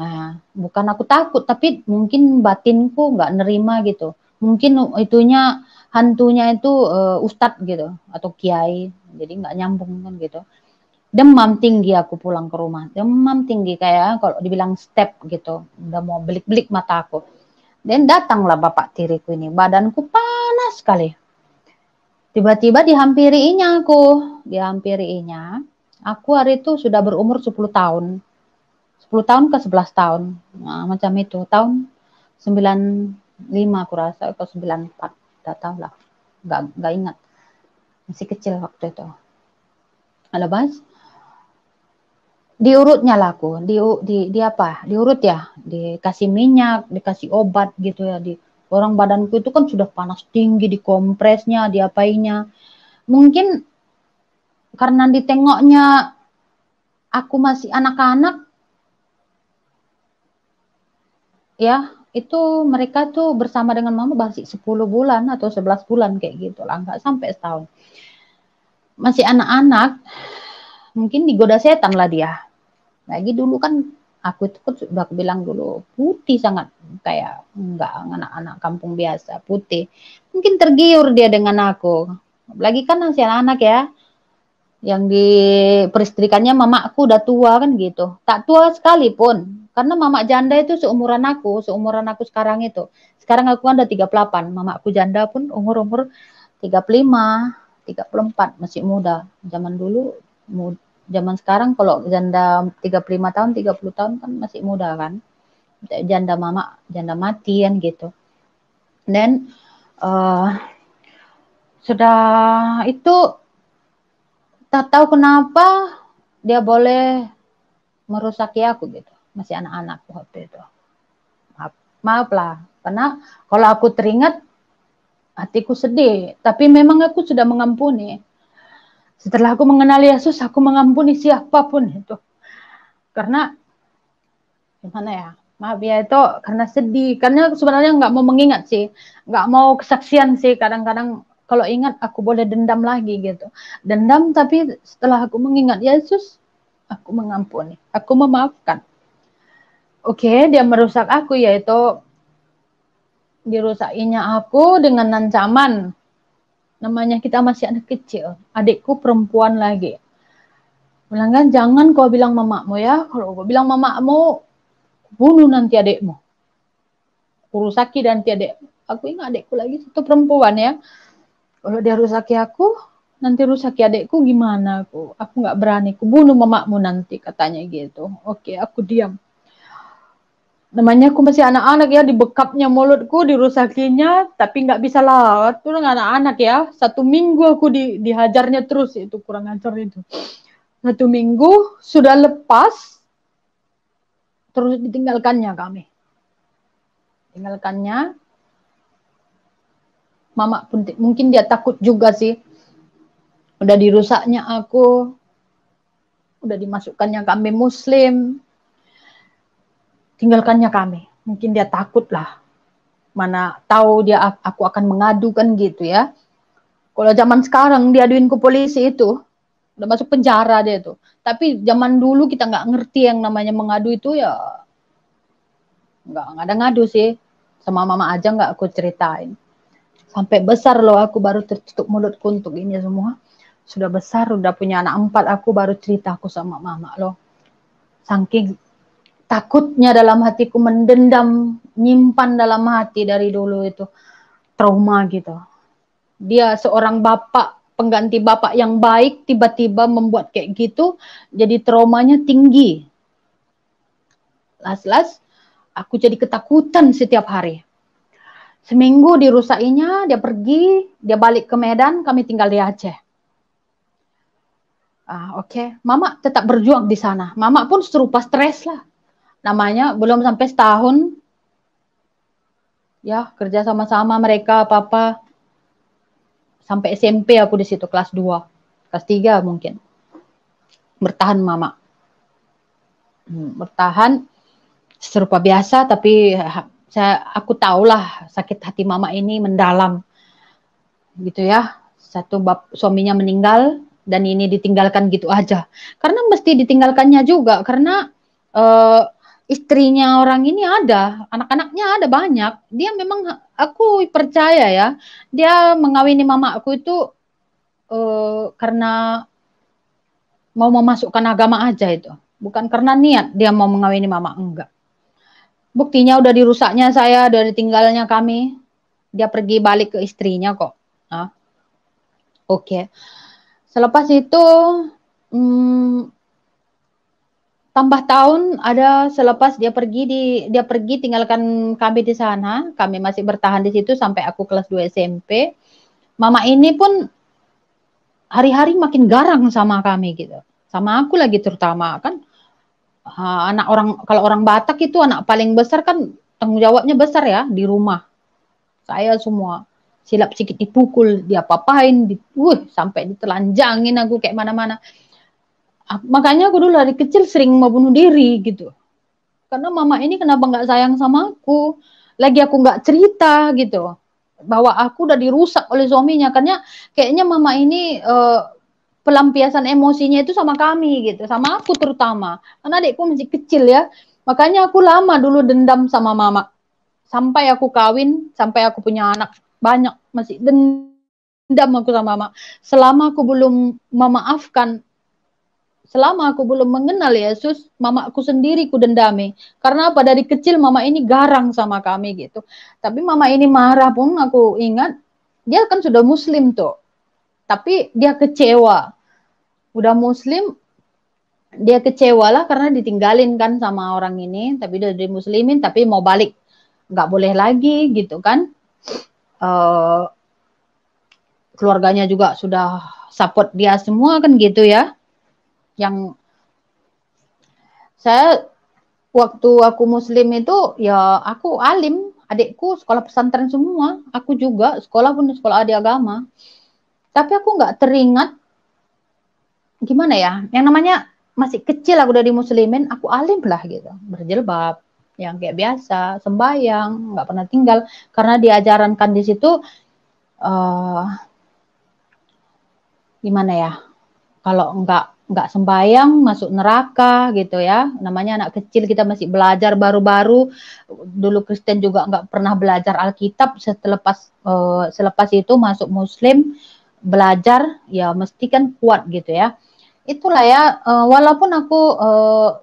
Nah, bukan aku takut, tapi mungkin batinku nggak nerima gitu. Mungkin itunya hantunya itu ustadz gitu atau kiai, jadi nggak nyambung kan gitu. Demam tinggi aku pulang ke rumah, demam tinggi kayak kalau dibilang step gitu, udah mau belik-belik mataku. Dan datanglah bapak tiriku ini, badanku panas sekali. Tiba-tiba dihampirinya aku, dihampirinya. Aku hari itu sudah berumur 10 tahun. 10 tahun ke 11 tahun. Nah, macam itu. Tahun 95 aku rasa atau 94. Enggak tahu lah. Enggak ingat. Masih kecil waktu itu. Lepas diurutnya lah aku. Di apa? Diurut ya. Dikasih minyak, dikasih obat gitu ya. Orang badanku itu kan sudah panas tinggi, dikompresnya, diapainya. Mungkin karena ditengoknya aku masih anak-anak, ya, itu mereka tuh bersama dengan mama masih 10 bulan atau 11 bulan kayak gitu lah, nggak sampai setahun. Masih anak-anak, mungkin digoda setan lah dia. Lagi dulu kan aku itu kan sudah aku bilang dulu putih sangat, kayak nggak anak-anak kampung biasa, putih. Mungkin tergiur dia dengan aku. Lagi kan masih anak-anak ya, yang diperistrikannya mamaku udah tua kan gitu. Tak tua sekalipun. Karena mama janda itu seumuran aku sekarang itu. Sekarang aku kan udah 38, mamaku janda pun umur-umur 35, 34, masih muda. Zaman dulu, zaman sekarang kalau janda 35 tahun, 30 tahun kan masih muda kan. Janda mama, janda mati kan gitu. Dan sudah itu tak tahu kenapa dia boleh merusaki aku gitu. Masih anak-anak waktu itu. Maaf lah. Karena kalau aku teringat, hatiku sedih. Tapi memang aku sudah mengampuni. Setelah aku mengenal Yesus, aku mengampuni siapapun itu. Karena, gimana ya, maaf ya itu karena sedih. Karena sebenarnya nggak mau mengingat sih. Nggak mau kesaksian sih. Kadang-kadang kalau ingat aku boleh dendam lagi gitu. Dendam tapi setelah aku mengingat Yesus, aku mengampuni. Aku memaafkan. Oke, dia merusak aku yaitu dirusakinya aku dengan ancaman. Namanya kita masih anak kecil. Adikku perempuan lagi. Bilang kan jangan kau bilang mamamu ya. Kalau kau bilang mamamu, bunuh nanti adikmu. Kurusaki nanti adik. Aku ingat adikku lagi satu perempuan ya. Kalau dia rusaki aku, nanti rusaki adikku gimana aku? Aku nggak berani. Aku bunuh mamamu nanti katanya gitu. Oke, aku diam. Namanya aku masih anak-anak ya, dibekapnya mulutku, dirusakinya, tapi nggak bisa lawat. Itu anak-anak ya. 1 minggu aku dihajarnya terus, itu kurang ajar itu. 1 minggu sudah lepas, terus ditinggalkannya kami. Tinggalkannya, mama pun mungkin dia takut juga sih. Udah dirusaknya aku, udah dimasukkannya kami muslim, tinggalkannya kami. Mungkin dia takut lah. Mana tahu dia aku akan mengadu kan gitu ya. Kalau zaman sekarang diaduin ke polisi itu, udah masuk penjara dia tuh. Tapi zaman dulu kita nggak ngerti yang namanya mengadu itu ya, nggak ada ngadu sih. Sama mama aja nggak aku ceritain. Sampai besar loh aku baru tertutup mulutku untuk ini semua. Sudah besar, udah punya anak 4, aku baru cerita aku sama mama loh. Saking takutnya dalam hatiku, mendendam, nyimpan dalam hati dari dulu itu. Trauma gitu. Dia seorang bapak, pengganti bapak yang baik, tiba-tiba membuat kayak gitu, jadi traumanya tinggi. Las-las, aku jadi ketakutan setiap hari. Seminggu dirusakinya, dia pergi, dia balik ke Medan, kami tinggal di Aceh. Oke. Mama tetap berjuang di sana. Mama pun serupa stres lah. Namanya belum sampai setahun, Ya, kerja sama-sama mereka apa-apa. Sampai SMP aku di situ kelas 2, kelas 3 mungkin. Bertahan mama. Bertahan serupa biasa, tapi aku tahulah sakit hati mama ini mendalam gitu ya. Satu suaminya meninggal dan ini ditinggalkan gitu aja. Karena mesti ditinggalkannya juga karena uh, istrinya orang ini ada, anak-anaknya ada banyak. Dia memang, aku percaya ya, dia mengawini mama aku itu karena mau memasukkan agama aja itu. Bukan karena niat dia mau mengawini mama, enggak. Buktinya udah dirusaknya saya, udah ditinggalnya kami. Dia pergi balik ke istrinya kok. Nah, oke. Okay. Selepas itu, tambah tahun ada selepas dia pergi tinggalkan kami di sana. Kami masih bertahan di situ sampai aku kelas 2 SMP. Mama ini pun hari-hari makin garang sama kami gitu. Sama aku lagi terutama kan. Anak orang, kalau orang Batak itu anak paling besar kan tanggung jawabnya besar ya di rumah. Saya semua silap sedikit dipukul, dia papain, sampai ditelanjangin aku kayak mana-mana. Makanya aku dulu dari kecil sering mau bunuh diri gitu. Karena mama ini kenapa nggak sayang sama aku? Lagi aku nggak cerita gitu. Bahwa aku udah dirusak oleh suaminya. Karena kayaknya mama ini pelampiasan emosinya itu sama kami gitu, sama aku terutama, karena adikku masih kecil ya, makanya aku lama dulu dendam sama mama, sampai aku kawin, sampai aku punya anak banyak, masih dendam aku sama mama, selama aku belum memaafkan, selama aku belum mengenal Yesus, mama aku sendiri ku dendami, karena apa, dari kecil mama ini garang sama kami gitu, tapi mama ini marah pun aku ingat, dia kan sudah muslim tuh, tapi dia kecewa, udah muslim, dia kecewa lah karena ditinggalin kan sama orang ini, tapi udah di muslimin tapi mau balik nggak boleh lagi gitu kan. Keluarganya juga sudah support dia semua kan gitu ya. Yang saya waktu aku muslim itu ya aku alim, adikku sekolah pesantren semua, aku juga sekolah pun sekolah adik agama, tapi aku nggak teringat gimana ya, yang namanya masih kecil aku udah dimuslimin, aku alim lah gitu, berjilbab, yang kayak biasa, sembayang, nggak pernah tinggal, karena diajarankan di situ gimana ya, kalau nggak sembayang masuk neraka gitu ya, namanya anak kecil kita masih belajar baru-baru, dulu Kristen juga nggak pernah belajar Alkitab, selepas itu masuk Muslim belajar ya mesti kan kuat gitu ya. Itulah ya, walaupun aku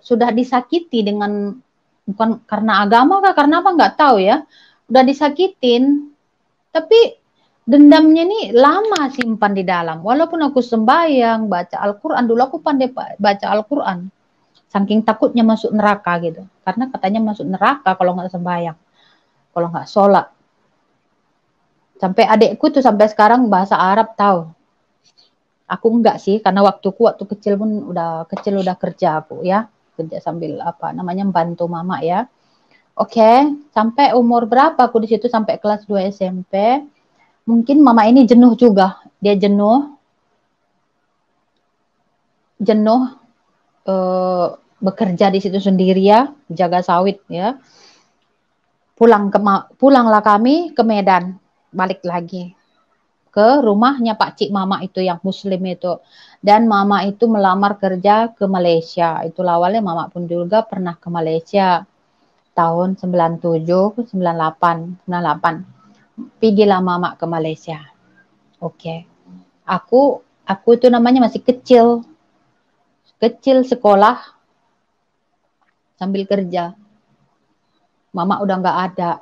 sudah disakiti dengan, bukan karena agama kah, karena apa nggak tahu ya, udah disakitin, tapi dendamnya nih lama simpan di dalam. Walaupun aku sembahyang, baca Al-Quran, dulu aku pandai baca Al-Quran, saking takutnya masuk neraka gitu, karena katanya masuk neraka kalau nggak sembahyang, kalau nggak sholat. Sampai adekku tuh sampai sekarang bahasa Arab tahu. Aku enggak sih, karena waktu kecil pun udah kerja aku ya, kerja sambil apa namanya membantu mama ya. Oke, sampai umur berapa aku di situ, sampai kelas 2 SMP. Mungkin mama ini jenuh juga, dia jenuh bekerja di situ sendiri ya, jaga sawit ya. Pulanglah kami ke Medan, balik lagi ke rumahnya Pak Cik Mama itu yang muslim itu, dan mama itu melamar kerja ke Malaysia. Itulah awalnya mama pun juga pernah ke Malaysia tahun 97, 98. Pergilah mama ke Malaysia. Oke. Aku itu namanya masih kecil sekolah sambil kerja. Mama udah nggak ada,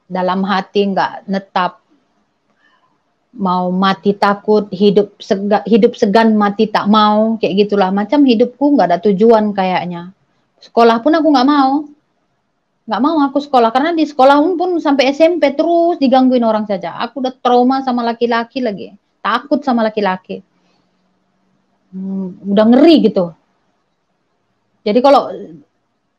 dalam hati nggak netap, mau mati takut, hidup segan mati tak mau, kayak gitulah, macam hidupku nggak ada tujuan kayaknya. Sekolah pun aku nggak mau aku sekolah, karena di sekolah pun sampai SMP terus digangguin orang saja. Aku udah trauma sama laki-laki lagi, takut sama laki-laki, udah ngeri gitu. Jadi kalau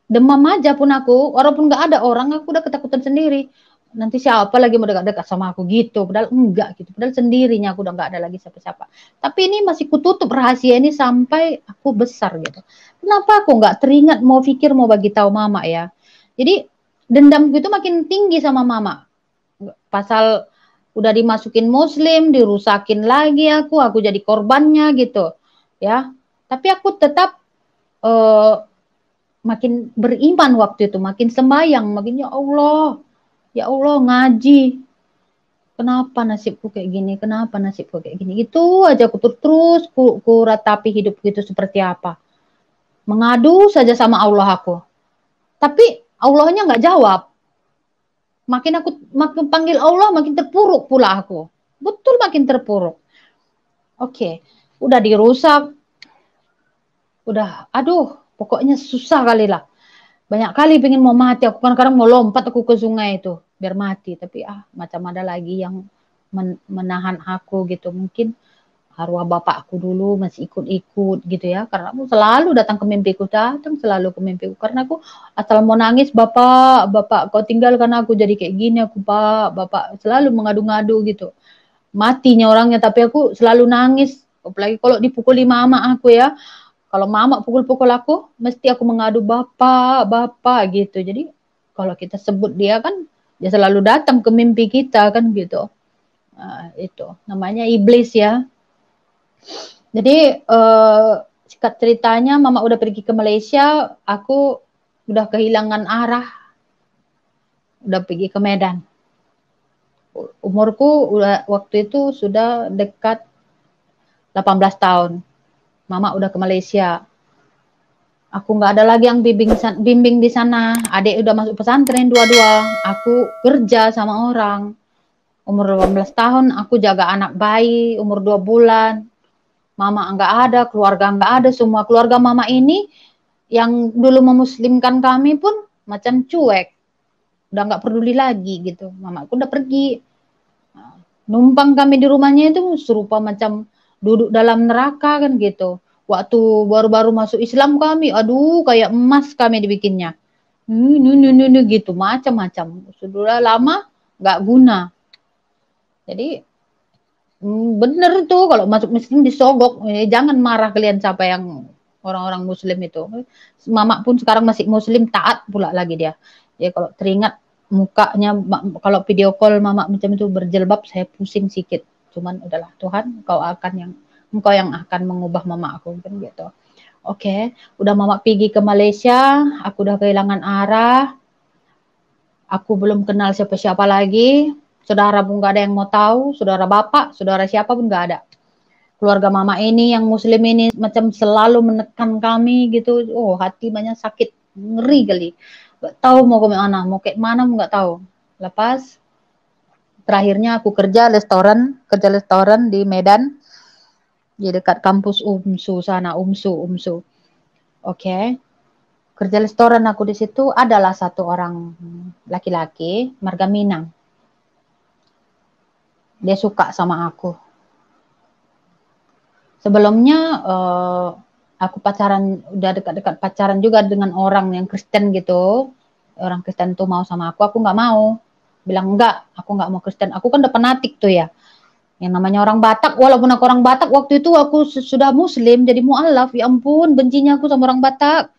demam aja pun aku, walaupun nggak ada orang, aku udah ketakutan sendiri. nanti siapa lagi mau dekat-dekat sama aku gitu, padahal enggak gitu, padahal sendirinya aku udah nggak ada lagi siapa-siapa. Tapi ini masih kututup rahasia ini sampai aku besar gitu. Kenapa aku nggak teringat mau pikir mau bagi tahu mama ya? Jadi dendamku itu makin tinggi sama mama. Pasal udah dimasukin muslim, dirusakin lagi aku jadi korbannya gitu ya. Tapi aku tetap makin beriman waktu itu, makin sembahyang, makin ya Allah ngaji. Kenapa nasibku kayak gini? Kenapa nasibku kayak gini? Itu aja aku terus ku ratapi hidupku itu seperti apa. Mengadu saja sama Allah aku. Tapi Allahnya nggak jawab. Makin aku makin panggil Allah, makin terpuruk pula aku. Betul makin terpuruk. Oke, udah dirusak, udah, aduh, pokoknya susah kali lah. Banyak kali pengen mau mati, aku kan kadang mau lompat aku ke sungai itu biar mati, tapi macam ada lagi yang menahan aku gitu. Mungkin arwah bapakku dulu masih ikut-ikut gitu ya, karena aku selalu datang ke mimpiku, selalu ke mimpiku, karena aku asal mau nangis, bapak kau tinggalkan aku jadi kayak gini, aku bapak selalu mengadu-ngadu gitu, matinya orangnya, tapi aku selalu nangis, apalagi kalau dipukuli mama aku ya. Kalau mama pukul-pukul aku, mesti aku mengadu bapak gitu. Jadi kalau kita sebut dia kan, dia selalu datang ke mimpi kita kan gitu. Itu namanya iblis ya. Jadi singkat ceritanya, mama udah pergi ke Malaysia, aku udah kehilangan arah, udah pergi ke Medan. Umurku waktu itu sudah dekat 18 tahun. Mama udah ke Malaysia. Aku nggak ada lagi yang bimbing di sana. Adik udah masuk pesantren dua-dua. Aku kerja sama orang. Umur 18 tahun aku jaga anak bayi umur 2 bulan. Mama nggak ada, keluarga nggak ada. Semua keluarga mama ini yang dulu memuslimkan kami pun macam cuek. Udah nggak peduli lagi gitu. Mamaku udah pergi. Numpang kami di rumahnya itu serupa macam duduk dalam neraka kan gitu. Waktu baru-baru masuk Islam kami, aduh kayak emas kami dibikinnya. Gitu, macam-macam. Sudah lama nggak guna. Jadi bener tuh kalau masuk Muslim disogok. Jangan marah kalian siapa yang orang-orang Muslim itu. Mama pun sekarang masih Muslim, taat pula lagi dia. Ya kalau teringat mukanya, kalau video call mama macam itu berjilbab, saya pusing sedikit. Cuman udahlah, Tuhan, engkau yang akan mengubah mama aku kan gitu. Oke, udah mama pergi ke Malaysia, aku udah kehilangan arah, aku belum kenal siapa-siapa lagi, saudara pun gak ada yang mau tahu, saudara bapak, saudara siapa pun gak ada. Keluarga mama ini yang muslim ini macam selalu menekan kami gitu, hati banyak sakit, ngeri kali. Gak tahu mau ke mana, mau kayak mana nggak tahu. Lepas terakhirnya aku kerja restoran di Medan, di dekat kampus UMSU sana, UMSU. Oke. Kerja restoran aku di situ, adalah satu orang laki-laki marga Minang. Dia suka sama aku. Sebelumnya aku udah dekat-dekat pacaran juga dengan orang yang Kristen gitu. Orang Kristen tuh mau sama aku nggak mau. Bilang enggak, aku nggak mau Kristen. Aku kan udah fanatik tuh ya. Yang namanya orang Batak, walaupun aku orang Batak, waktu itu aku sudah Muslim, jadi mu'alaf. Ya ampun, bencinya aku sama orang Batak.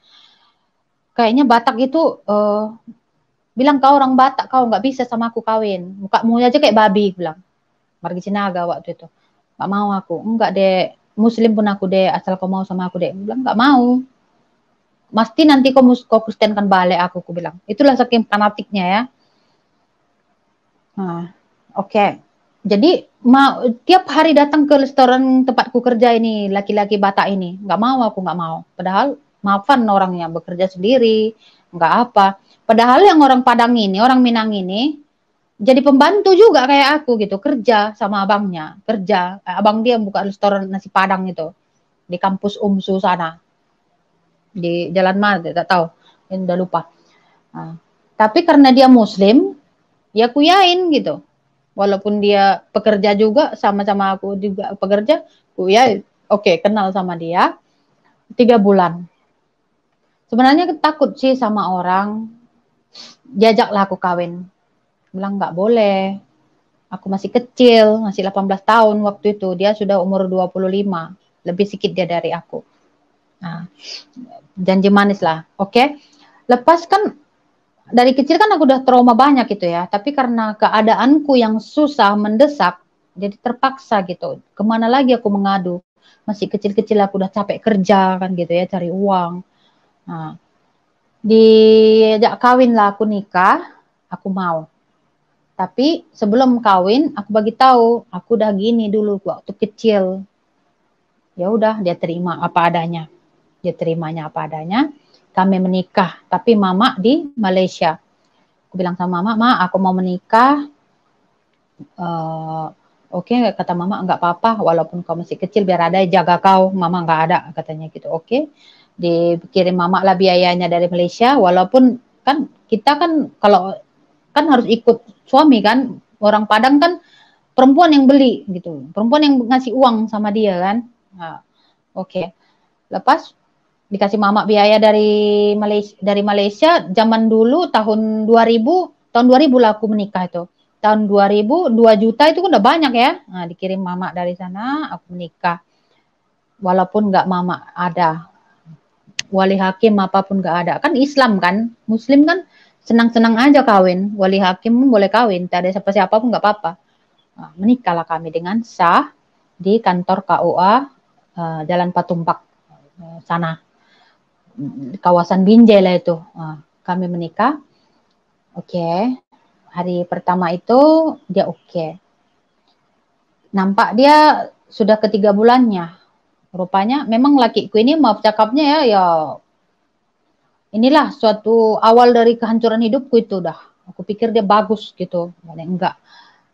Kayaknya Batak itu bilang, kau orang Batak, kau nggak bisa sama aku kawin. Mukamu aja kayak babi, bilang. Margi Sinaga waktu itu. Nggak mau aku. Enggak deh, Muslim pun aku deh, asal kau mau sama aku deh. Bilang nggak mau. Mesti nanti kau Kristen kan balik aku bilang. Itulah saking fanatiknya ya. Nah, oke. Jadi tiap hari datang ke restoran tempatku kerja ini, laki-laki Batak ini. Nggak mau, aku nggak mau. Padahal maafan orangnya, bekerja sendiri, nggak apa. Padahal yang orang Padang ini, orang Minang ini, jadi pembantu juga kayak aku gitu, kerja sama abangnya, kerja. Abang dia buka restoran nasi Padang itu di kampus UMSU sana, di Jalan mana, tidak tahu, udah lupa. Nah, tapi karena dia Muslim, ya kuyain gitu. Walaupun dia pekerja juga, sama-sama aku juga pekerja, kuyain. Oke, kenal sama dia 3 bulan. Sebenarnya takut sih sama orang, diajaklah aku kawin. Bilang nggak boleh. Aku masih kecil, masih 18 tahun waktu itu. Dia sudah umur 25, lebih sedikit dia dari aku. Nah, janji manis lah. Oke. Lepas kan dari kecil kan aku udah trauma banyak gitu ya. Tapi karena keadaanku yang susah, mendesak, jadi terpaksa gitu. Kemana lagi aku mengadu? Masih kecil-kecil aku udah capek kerja kan gitu ya, cari uang. Nah, diajak kawin lah aku nikah, aku mau. Tapi sebelum kawin, aku bagi tahu, aku udah gini dulu waktu kecil. Ya udah, dia terima apa adanya. Dia terimanya apa adanya. Kami menikah, tapi mama di Malaysia. Aku bilang sama mama, Ma, aku mau menikah. Oke, kata mama, enggak apa-apa, walaupun kau masih kecil, biar ada yang jaga kau. Mama enggak ada, katanya gitu. Oke, dikirim mama lah biayanya dari Malaysia, walaupun kan kita kan kalau kan harus ikut suami kan, orang Padang kan perempuan yang beli gitu, perempuan yang ngasih uang sama dia kan. Nah, oke. Lepas dikasih mama biaya dari Malaysia zaman dulu tahun 2000, tahun 2000 lah aku menikah itu. Tahun 2000 2 juta itu kan udah banyak ya. Nah, dikirim mama dari sana, aku menikah. Walaupun nggak mama ada, wali hakim apapun nggak ada. Kan Islam kan, Muslim kan senang-senang aja kawin. Wali hakim pun boleh kawin, tak ada siapa-siapa pun nggak apa-apa. Nah, menikahlah kami dengan sah di kantor KUA Jalan Patumpak sana, kawasan Binjai lah itu. Nah, kami menikah. Oke. Hari pertama itu dia oke. Nampak dia sudah ketiga bulannya. Rupanya memang lakiku ini maaf cakapnya ya inilah suatu awal dari kehancuran hidupku itu dah. Aku pikir dia bagus gitu. Enggak.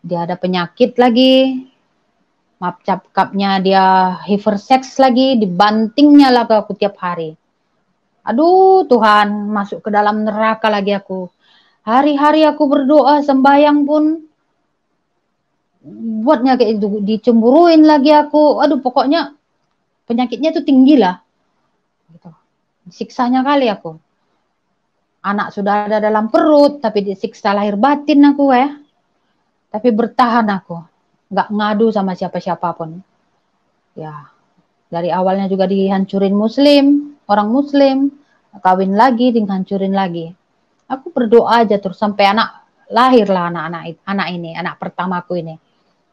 Dia ada penyakit lagi. Maaf cakapnya dia hipersex lagi, dibantingnya lah ke aku tiap hari. Aduh Tuhan, masuk ke dalam neraka lagi aku. Hari-hari aku berdoa, sembahyang pun buatnya kayak itu, dicemburuin lagi aku. Aduh pokoknya penyakitnya itu tinggi lah. Gitu. Siksanya kali aku. Anak sudah ada dalam perut, tapi disiksa lahir batin aku ya. Tapi bertahan aku. Nggak ngadu sama siapa-siapa pun. Ya, dari awalnya juga dihancurin Muslim, orang Muslim, kawin lagi, dihancurin lagi. Aku berdoa aja terus sampai lahirlah anak ini, anak pertamaku ini.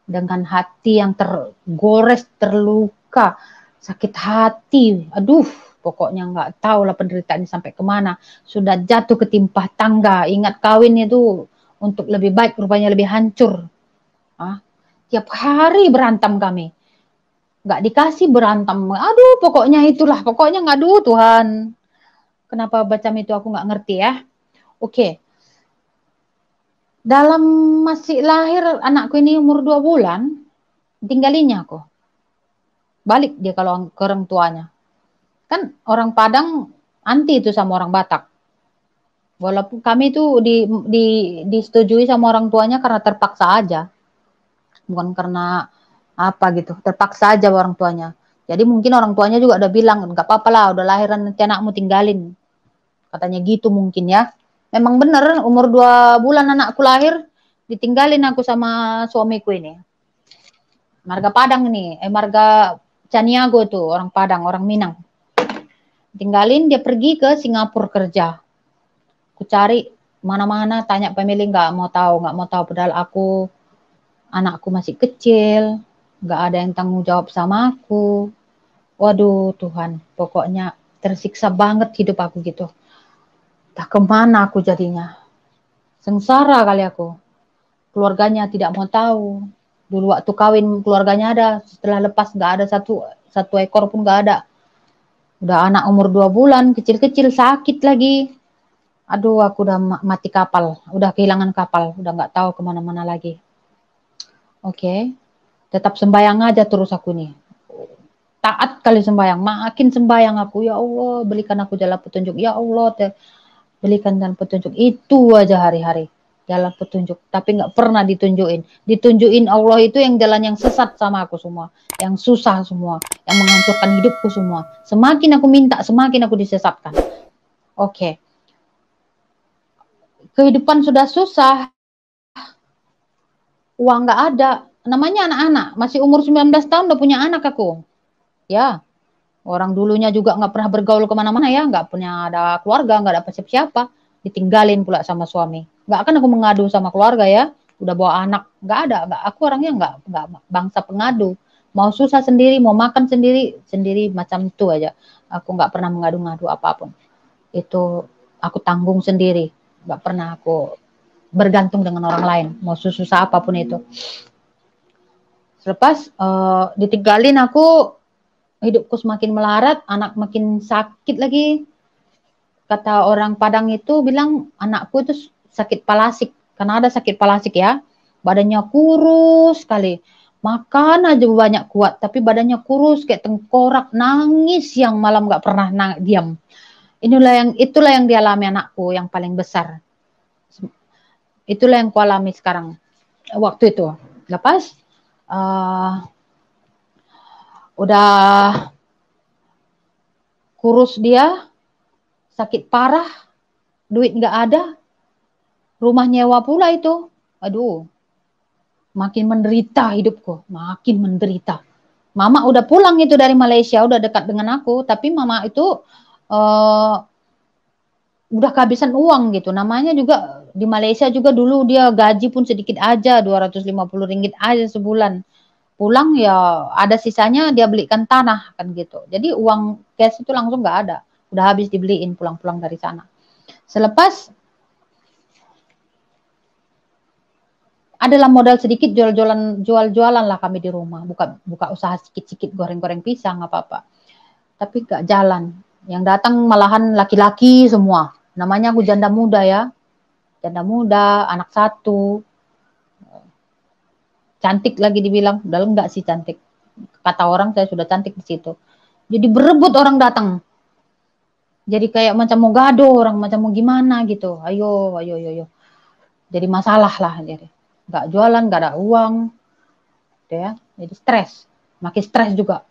Dengan hati yang tergores, terluka, sakit hati. Aduh, pokoknya nggak tahu lah penderitaan ini sampai kemana. Sudah jatuh ketimpa tangga. Ingat kawin itu untuk lebih baik, rupanya lebih hancur. Tiap hari berantem kami. Nggak dikasih berantem. Aduh, pokoknya itulah. Pokoknya aduh Tuhan. Kenapa macam itu aku nggak ngerti ya. Oke. Dalam masih lahir anakku ini umur 2 bulan, tinggalinnya aku. Balik dia kalau ke orang tuanya. Kan orang Padang anti itu sama orang Batak. Walaupun kami itu disetujui sama orang tuanya karena terpaksa aja. Bukan karena apa gitu, terpaksa aja orang tuanya. Jadi mungkin orang tuanya juga udah bilang, nggak apa-apa lah, udah lahiran nanti anakmu tinggalin. Katanya gitu mungkin ya. Memang bener, umur 2 bulan anakku lahir, ditinggalin aku sama suamiku ini. Marga Padang nih, marga Caniago itu, orang Padang, orang Minang. Tinggalin dia pergi ke Singapura kerja. Aku cari mana-mana, tanya pemilik nggak mau tahu. Padahal anakku masih kecil, nggak ada yang tanggung jawab sama aku. Waduh Tuhan, pokoknya tersiksa banget hidup aku gitu. Tak kemana aku jadinya. Sengsara kali aku. Keluarganya tidak mau tahu. Dulu waktu kawin keluarganya ada, setelah lepas nggak ada satu ekor pun nggak ada. Udah anak umur 2 bulan, kecil-kecil sakit lagi. Aduh, aku udah mati kapal. Udah kehilangan kapal. Udah nggak tahu kemana-mana lagi. Oke. Tetap sembahyang aja terus aku nih. Taat kali sembahyang. Makin sembahyang aku. Ya Allah, berikan aku jalan petunjuk. Ya Allah, berikan jalan petunjuk. Itu aja hari-hari. Jalan petunjuk. Tapi nggak pernah ditunjukin. Ditunjukin Allah itu yang jalan yang sesat sama aku semua. Yang susah semua. Yang menghancurkan hidupku semua. Semakin aku minta, semakin aku disesatkan. Oke. Kehidupan sudah susah. uang nggak ada. Namanya anak-anak, masih umur 19 tahun udah punya anak aku. Ya, orang dulunya juga nggak pernah bergaul kemana-mana ya, nggak punya ada keluarga, nggak ada siapa-siapa, ditinggalin pula sama suami. Nggak akan aku mengadu sama keluarga ya, udah bawa anak, nggak ada. Nggak, aku orangnya nggak bangsa pengadu. Mau susah sendiri, mau makan sendiri, sendiri macam itu aja. Aku nggak pernah mengadu-ngadu apapun. Itu aku tanggung sendiri, nggak pernah aku bergantung dengan orang lain, mau susah apapun itu. Selepas ditinggalin aku, hidupku semakin melarat, anak makin sakit lagi. Kata orang Padang itu bilang anakku itu sakit palasik, karena ada sakit palasik ya. Badannya kurus sekali. Makan aja banyak kuat, tapi badannya kurus kayak tengkorak, nangis siang malam nggak pernah diam. Itulah yang dialami anakku yang paling besar. Itulah yang kualami sekarang waktu itu. Lepas udah kurus dia, sakit parah, duit nggak ada, rumah nyewa pula itu. Aduh, makin menderita hidupku, makin menderita. Mama udah pulang itu dari Malaysia, udah dekat dengan aku, tapi mama itu uh, udah kehabisan uang gitu. Namanya juga di Malaysia juga dulu dia gaji pun sedikit aja, 250 ringgit aja sebulan. Pulang ya ada sisanya dia belikan tanah kan gitu. Jadi uang cash itu langsung nggak ada, udah habis dibeliin pulang-pulang dari sana. Selepas adalah modal sedikit jual-jualan lah kami di rumah, buka usaha sedikit-sedikit goreng-goreng pisang apa-apa. Tapi nggak jalan. Yang datang malahan laki-laki semua. Namanya aku janda muda ya, janda muda, anak satu, cantik lagi dibilang, padahal enggak sih cantik. Kata orang saya sudah cantik di situ. Jadi berebut orang datang. Jadi kayak macam mau gaduh orang, macam mau gimana gitu. Ayo, ayo, ayo, ayo. Jadi masalah lah jadi. Enggak jualan, enggak ada uang. Gitu ya. Jadi stres. Makin stres juga.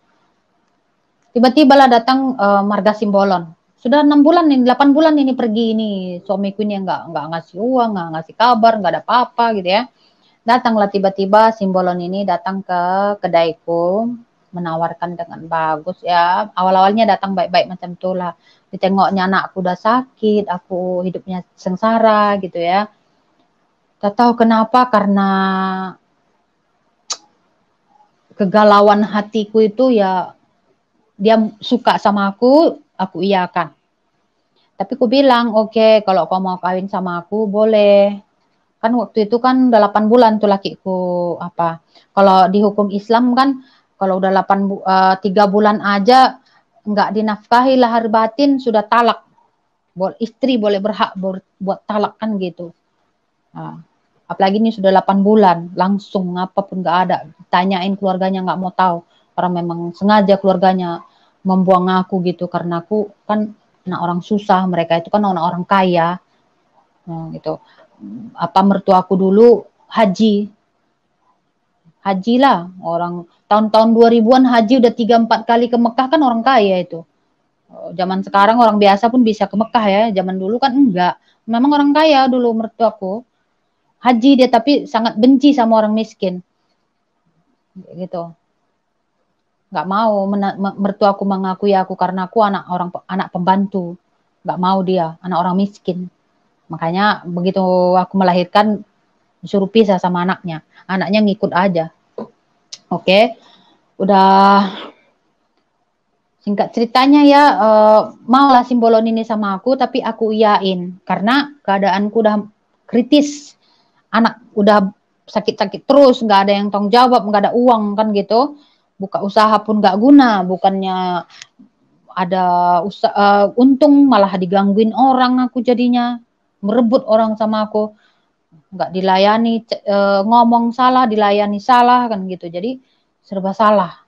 Tiba-tiba lah datang Marga Simbolon. Sudah 6 bulan ini, 8 bulan ini pergi ini. Suamiku ini enggak ngasih uang, enggak ngasih kabar, enggak ada apa-apa gitu ya. Datanglah tiba-tiba Simbolon ini datang ke kedaiku, menawarkan dengan bagus ya. Awal-awalnya datang baik-baik macam itulah. Ditengoknya anakku udah sakit, aku hidupnya sengsara gitu ya. Tak tahu kenapa, karena kegalauan hatiku itu ya, dia suka sama aku iyakan. Tapi aku bilang, oke, kalau kau mau kawin sama aku boleh. Kan waktu itu kan udah 8 bulan tuh lakiku apa. Kalau di hukum Islam kan kalau udah 3 bulan aja nggak dinafkahi lahir batin sudah talak. Istri boleh berhak buat talak kan gitu. Nah, apalagi ini sudah 8 bulan langsung apapun nggak ada. Tanyain keluarganya nggak mau tahu. Orang memang sengaja keluarganya membuang aku gitu karena aku kan anak orang susah, mereka itu kan anak orang kaya. Nah, gitu. Apa mertuaku dulu haji lah, orang tahun-tahun 2000-an haji udah 3-4 kali ke Mekah, kan orang kaya itu. Zaman sekarang orang biasa pun bisa ke Mekah ya, zaman dulu kan enggak. Memang orang kaya dulu mertuaku. Haji dia tapi sangat benci sama orang miskin. Gitu. Enggak mau mertuaku mengakui aku karena aku anak pembantu. Enggak mau dia, anak orang miskin. Makanya begitu aku melahirkan disuruh pisah sama anaknya. Anaknya ngikut aja. Oke. Udah singkat ceritanya ya, maulah Simbolon ini sama aku, tapi aku iyain. Karena keadaanku udah kritis. Anak udah sakit-sakit terus, nggak ada yang tanggung jawab, nggak ada uang kan gitu. Buka usaha pun nggak guna. Bukannya ada untung, malah digangguin orang aku jadinya. Merebut orang sama aku. Nggak dilayani, ngomong salah, dilayani salah kan gitu. Jadi serba salah.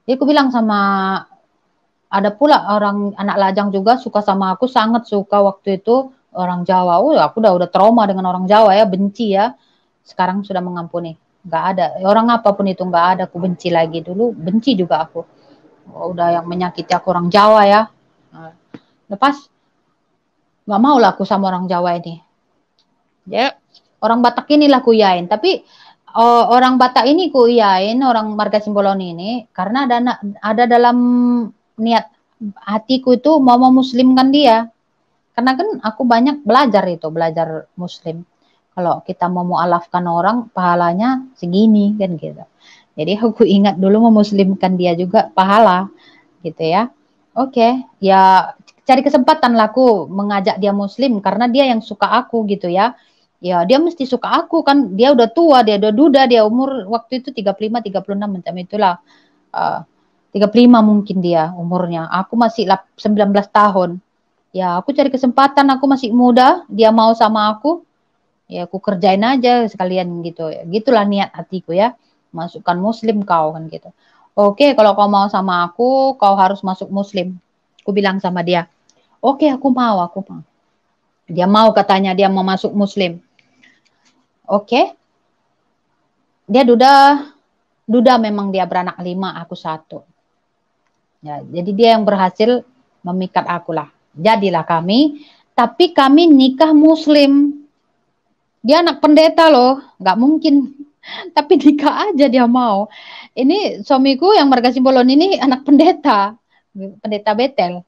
Jadi aku bilang sama, ada pula orang anak lajang juga suka sama aku, sangat suka waktu itu, orang Jawa. Aku udah trauma dengan orang Jawa ya, benci ya. Sekarang sudah mengampuni. Nggak ada, orang apapun itu nggak ada aku benci lagi. Dulu benci juga aku. Udah yang menyakiti aku orang Jawa ya. Lepas nggak mau lah aku sama orang Jawa ini. Ya, orang Batak inilah kuyain. Tapi orang Batak ini ku iyain, orang marga Simbolon ini karena ada dalam niat hatiku itu mau memuslimkan dia. Karena kan aku banyak belajar muslim. Kalau kita mau mualafkan orang pahalanya segini kan gitu. Jadi aku ingat dulu memuslimkan dia juga pahala gitu ya. Oke, ya cari kesempatan lah aku mengajak dia muslim karena dia yang suka aku gitu ya. Ya dia mesti suka aku kan, dia udah tua, dia udah duda, dia umur waktu itu 35, 36 macam itulah. Uh, 35 mungkin dia umurnya. Aku masih 19 tahun. Ya aku cari kesempatan, aku masih muda, dia mau sama aku, ya aku kerjain aja sekalian gitu. Gitulah niat hatiku ya. Masukkan muslim kau kan gitu. Oke, kalau kau mau sama aku, kau harus masuk muslim. Aku bilang sama dia. Oke, aku mau, aku mau. Dia mau katanya, dia mau masuk muslim. Oke. Dia duda memang dia beranak 5, aku 1. Ya, jadi dia yang berhasil memikat aku lah. Jadilah kami, tapi kami nikah muslim. Dia anak pendeta loh, nggak mungkin. Tapi nikah aja dia mau. Ini suamiku yang marga Simbolon ini anak pendeta, pendeta Betel.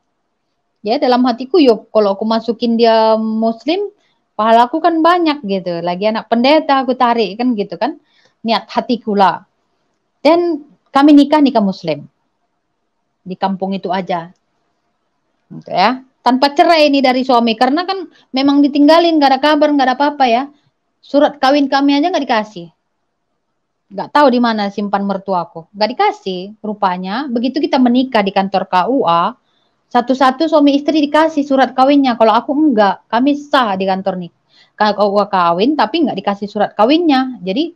Ya dalam hatiku yuk, kalau aku masukin dia muslim, pahalaku kan banyak gitu. Lagi anak pendeta aku tarik kan gitu kan. Niat hatiku lah. Dan kami nikah muslim. Di kampung itu aja. Gitu ya. Tanpa cerai ini dari suami. Karena kan memang ditinggalin, gak ada kabar, gak ada apa-apa ya. Surat kawin kami aja gak dikasih. Gak tahu di mana simpan mertuaku. Gak dikasih rupanya. Begitu kita menikah di kantor KUA, satu-satu suami istri dikasih surat kawinnya. Kalau aku enggak, kami sah di kantor nih. Kalau kawin tapi enggak dikasih surat kawinnya. Jadi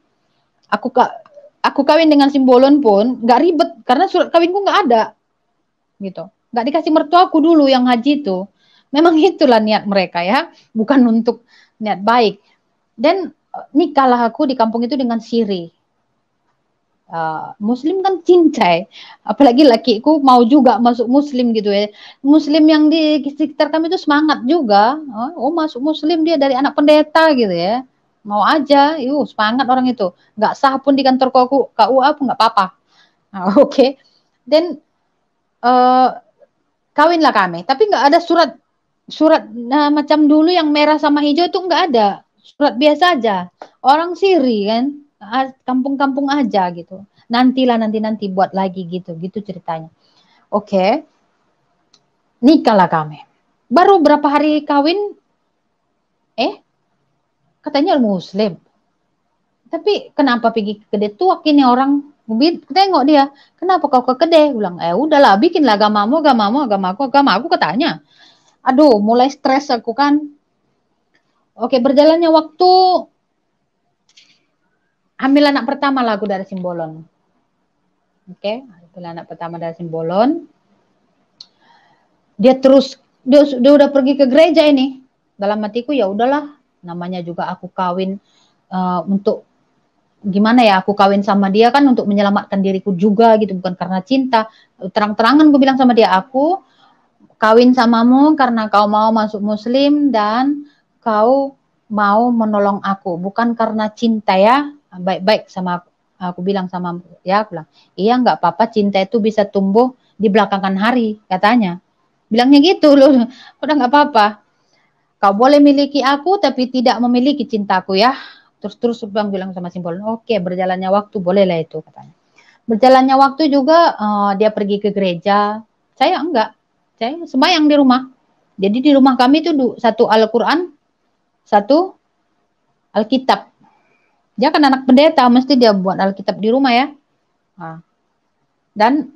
aku kawin dengan Simbolon pun enggak ribet karena surat kawinku enggak ada. Gitu. Enggak dikasih mertuaku dulu yang haji itu. Memang itulah niat mereka ya, bukan untuk niat baik. Dan nikahlah aku di kampung itu dengan siri. Muslim kan cincai, apalagi lakiku mau juga masuk muslim gitu ya. Muslim yang di sekitar kami itu semangat juga. Oh masuk muslim dia dari anak pendeta gitu ya. Mau aja, yuk semangat orang itu. Nggak sah pun di kantor KUA pun nggak apa-apa. Nah, Oke. Dan kawinlah kami, tapi nggak ada surat macam dulu yang merah sama hijau itu nggak ada. Surat biasa aja. Orang siri kan, kampung-kampung aja gitu. Nanti buat lagi gitu ceritanya. Oke. Nikahlah kami. Baru berapa hari kawin, katanya muslim. Tapi kenapa pergi ke kedai tuak ini orang? Tengok dia, kenapa kau ke kedai? Bilang, udahlah, bikinlah agamamu, agamaku katanya. Aduh, mulai stres aku kan. Oke, berjalannya waktu, ambil anak pertama lah aku dari Simbolon. Oke, ambil anak pertama dari Simbolon. Dia udah pergi ke gereja ini. Dalam hatiku ya udahlah, namanya juga aku kawin untuk gimana ya, aku kawin sama dia kan untuk menyelamatkan diriku juga gitu, bukan karena cinta. Terang-terangan gue bilang sama dia, aku kawin samamu karena kau mau masuk muslim dan kau mau menolong aku, bukan karena cinta ya. Baik-baik sama aku bilang sama ya, aku bilang iya nggak apa-apa, cinta itu bisa tumbuh di belakangan hari katanya. Bilangnya gitu loh, udah nggak apa-apa. Kau boleh miliki aku tapi tidak memiliki cintaku ya. Terus Bang bilang sama Simbolon, oke, berjalannya waktu bolehlah itu katanya. Berjalannya waktu juga dia pergi ke gereja, saya enggak, saya sembahyang di rumah. Jadi di rumah kami itu satu Al-Quran, satu Alkitab. Dia kan anak pendeta, mesti dia buat Alkitab di rumah ya. Dan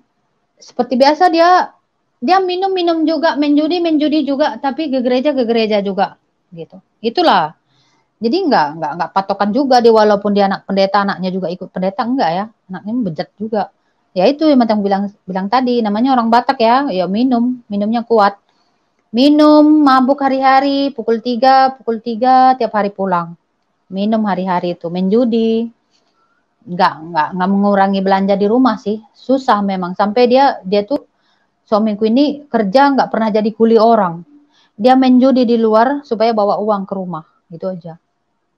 seperti biasa dia minum juga, menjudi juga, tapi ke gereja juga gitu. Itulah. Jadi enggak patokan juga dia, walaupun dia anak pendeta, anaknya juga ikut pendeta, enggak ya. Anaknya bejat juga. Ya itu yang macam bilang tadi, namanya orang Batak ya, minumnya kuat. Minum, mabuk hari-hari, pukul 3 tiap hari pulang. Minum hari-hari itu, menjudi. Enggak mengurangi belanja di rumah sih. Susah memang, sampai dia tuh suamiku ini kerja nggak pernah jadi kuli orang. Dia menjudi di luar supaya bawa uang ke rumah, gitu aja.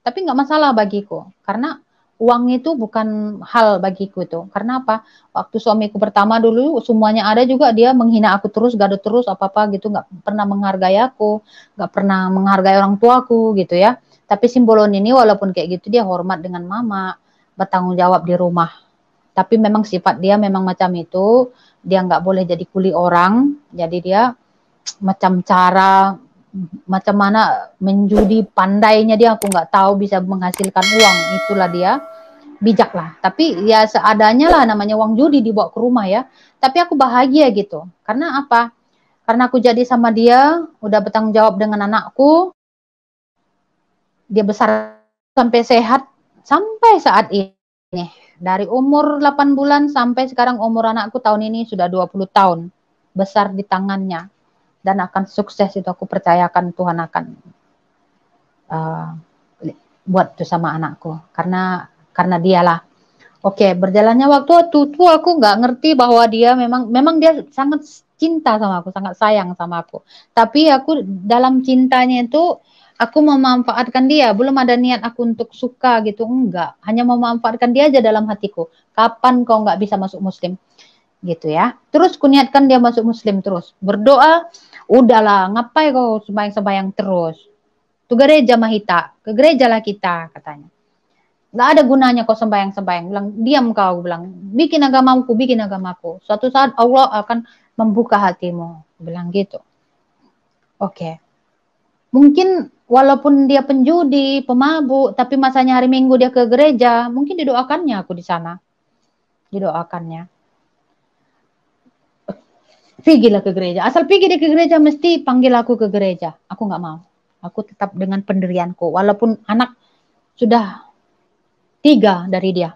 Tapi nggak masalah bagiku, karena uang itu bukan hal bagiku itu. Karena apa? Waktu suamiku pertama dulu semuanya ada juga dia menghina aku terus, gaduh terus apa-apa gitu, nggak pernah menghargai aku, nggak pernah menghargai orang tuaku gitu ya. Tapi Simbolon ini walaupun kayak gitu dia hormat dengan mama, bertanggung jawab di rumah. Tapi memang sifat dia memang macam itu, dia nggak boleh jadi kuli orang, jadi dia macam cara macam mana menjudi pandainya dia aku nggak tahu bisa menghasilkan uang, itulah dia bijak lah. Tapi ya seadanya lah, namanya uang judi dibawa ke rumah ya. Tapi aku bahagia gitu. Karena apa? Karena aku jadi sama dia, udah bertanggung jawab dengan anakku, dia besar sampai sehat sampai saat ini. Dari umur 8 bulan sampai sekarang umur anakku tahun ini sudah 20 tahun. Besar di tangannya. Dan akan sukses itu aku percayakan Tuhan akan buat itu sama anakku. Karena dialah. Oke, berjalannya waktu tuh aku nggak ngerti bahwa dia memang dia sangat cinta sama aku, sangat sayang sama aku. Tapi aku dalam cintanya itu aku memanfaatkan dia, belum ada niat aku untuk suka gitu, enggak. Hanya memanfaatkan dia aja dalam hatiku. Kapan kau nggak bisa masuk Muslim? Gitu ya. Terus kuniatkan dia masuk Muslim terus. Berdoa, udahlah, ngapain kau sembahyang-sembahyang terus? Tuh gereja Mahita, ke gereja lah kita katanya. Nggak ada gunanya kau sembahyang-sembahyang. Bilang, diam kau, bilang, bikin agamaku. Suatu saat Allah akan membuka hatimu. Bilang gitu. Oke. Mungkin walaupun dia penjudi, pemabuk, tapi masanya hari Minggu dia ke gereja, mungkin didoakannya aku di sana. Didoakannya. Pergilah ke gereja. Asal pergi dia ke gereja, mesti panggil aku ke gereja. Aku nggak mau. Aku tetap dengan pendirianku. Walaupun anak sudah 3 dari dia.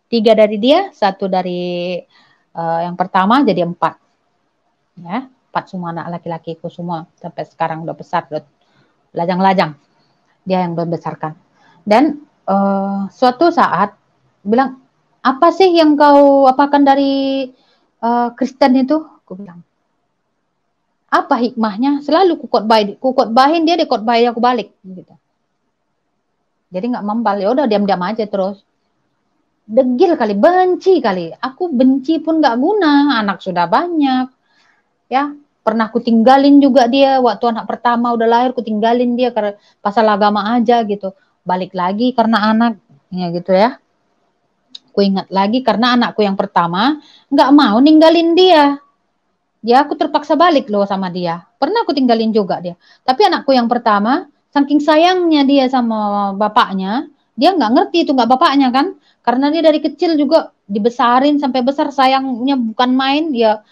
3 dari dia, 1 dari yang pertama jadi 4. Ya, 4 semua anak laki-lakiku semua. Sampai sekarang udah besar, udah lajang-lajang. Dia yang membesarkan. Dan suatu saat bilang, apa sih yang kau apakan dari Kristen itu? Aku bilang, apa hikmahnya? Selalu kukotbahin dia, dia kotbahin aku balik. Gitu. Jadi nggak membal, ya udah diam-diam aja terus. Degil kali, benci kali. Aku benci pun nggak guna, anak sudah banyak. Ya, pernah ku tinggalin juga dia waktu anak pertama udah lahir, ku tinggalin dia karena pasal agama aja gitu. Balik lagi karena anak, ya gitu ya. Ku ingat lagi karena anakku yang pertama nggak mau ninggalin dia. Ya aku terpaksa balik loh sama dia. Pernah aku tinggalin juga dia. Tapi anakku yang pertama, saking sayangnya dia sama bapaknya, dia nggak ngerti itu nggak bapaknya kan. Karena dia dari kecil juga dibesarin sampai besar, sayangnya bukan main. Ya,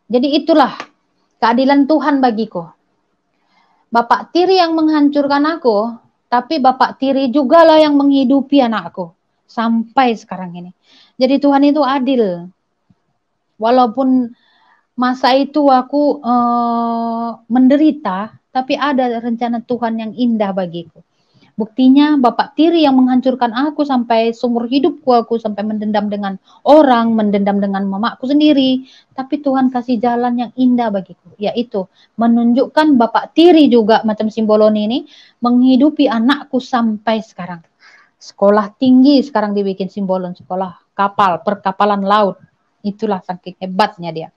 jadi itulah keadilan Tuhan bagiku. Bapak tiri yang menghancurkan aku, tapi bapak tiri juga lah yang menghidupi anakku. Sampai sekarang ini. Jadi Tuhan itu adil. Walaupun masa itu aku menderita, tapi ada rencana Tuhan yang indah bagiku. Buktinya bapak tiri yang menghancurkan aku sampai seumur hidupku, aku sampai mendendam dengan orang, mendendam dengan mamaku sendiri. Tapi Tuhan kasih jalan yang indah bagiku, yaitu menunjukkan bapak tiri juga macam Simbolon ini menghidupi anakku sampai sekarang. Sekolah tinggi sekarang dibikin Simbolon, sekolah kapal, perkapalan laut. Itulah saking hebatnya dia.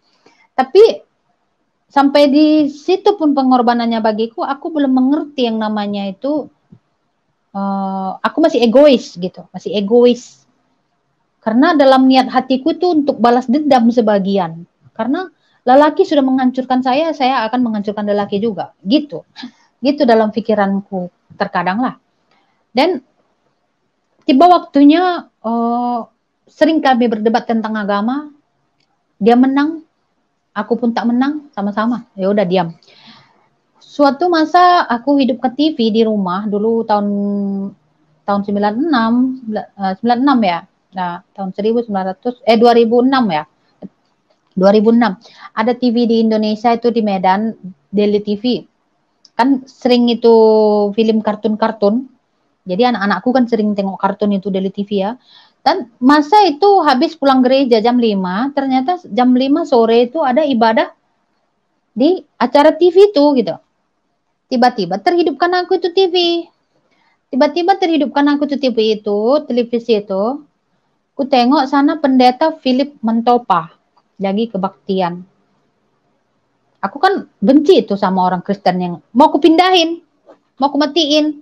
Tapi sampai di situ pun pengorbanannya bagiku, aku belum mengerti yang namanya itu. Aku masih egois gitu, masih egois. Karena dalam niat hatiku itu untuk balas dendam sebagian. Karena lelaki sudah menghancurkan saya akan menghancurkan lelaki juga. Gitu. Gitu dalam pikiranku terkadang lah. Dan tiba waktunya sering kami berdebat tentang agama. Dia menang, aku pun tak menang, sama-sama. Ya udah diam. Suatu masa aku hidup ke TV di rumah dulu tahun 96 ya. Nah, tahun 2006 ya. 2006. Ada TV di Indonesia itu di Medan, Daily TV. Kan sering itu film kartun-kartun. Jadi anak-anakku kan sering tengok kartun itu Daily TV ya. Dan masa itu habis pulang gereja jam 5, ternyata jam 5 sore itu ada ibadah di acara TV itu gitu. Tiba-tiba terhidupkan aku itu TV. Tiba-tiba terhidupkan aku tuh televisi itu. Ku tengok sana pendeta Philip Mentopa lagi kebaktian. Aku kan benci itu sama orang Kristen yang mau ku pindahin, mau ku matiin.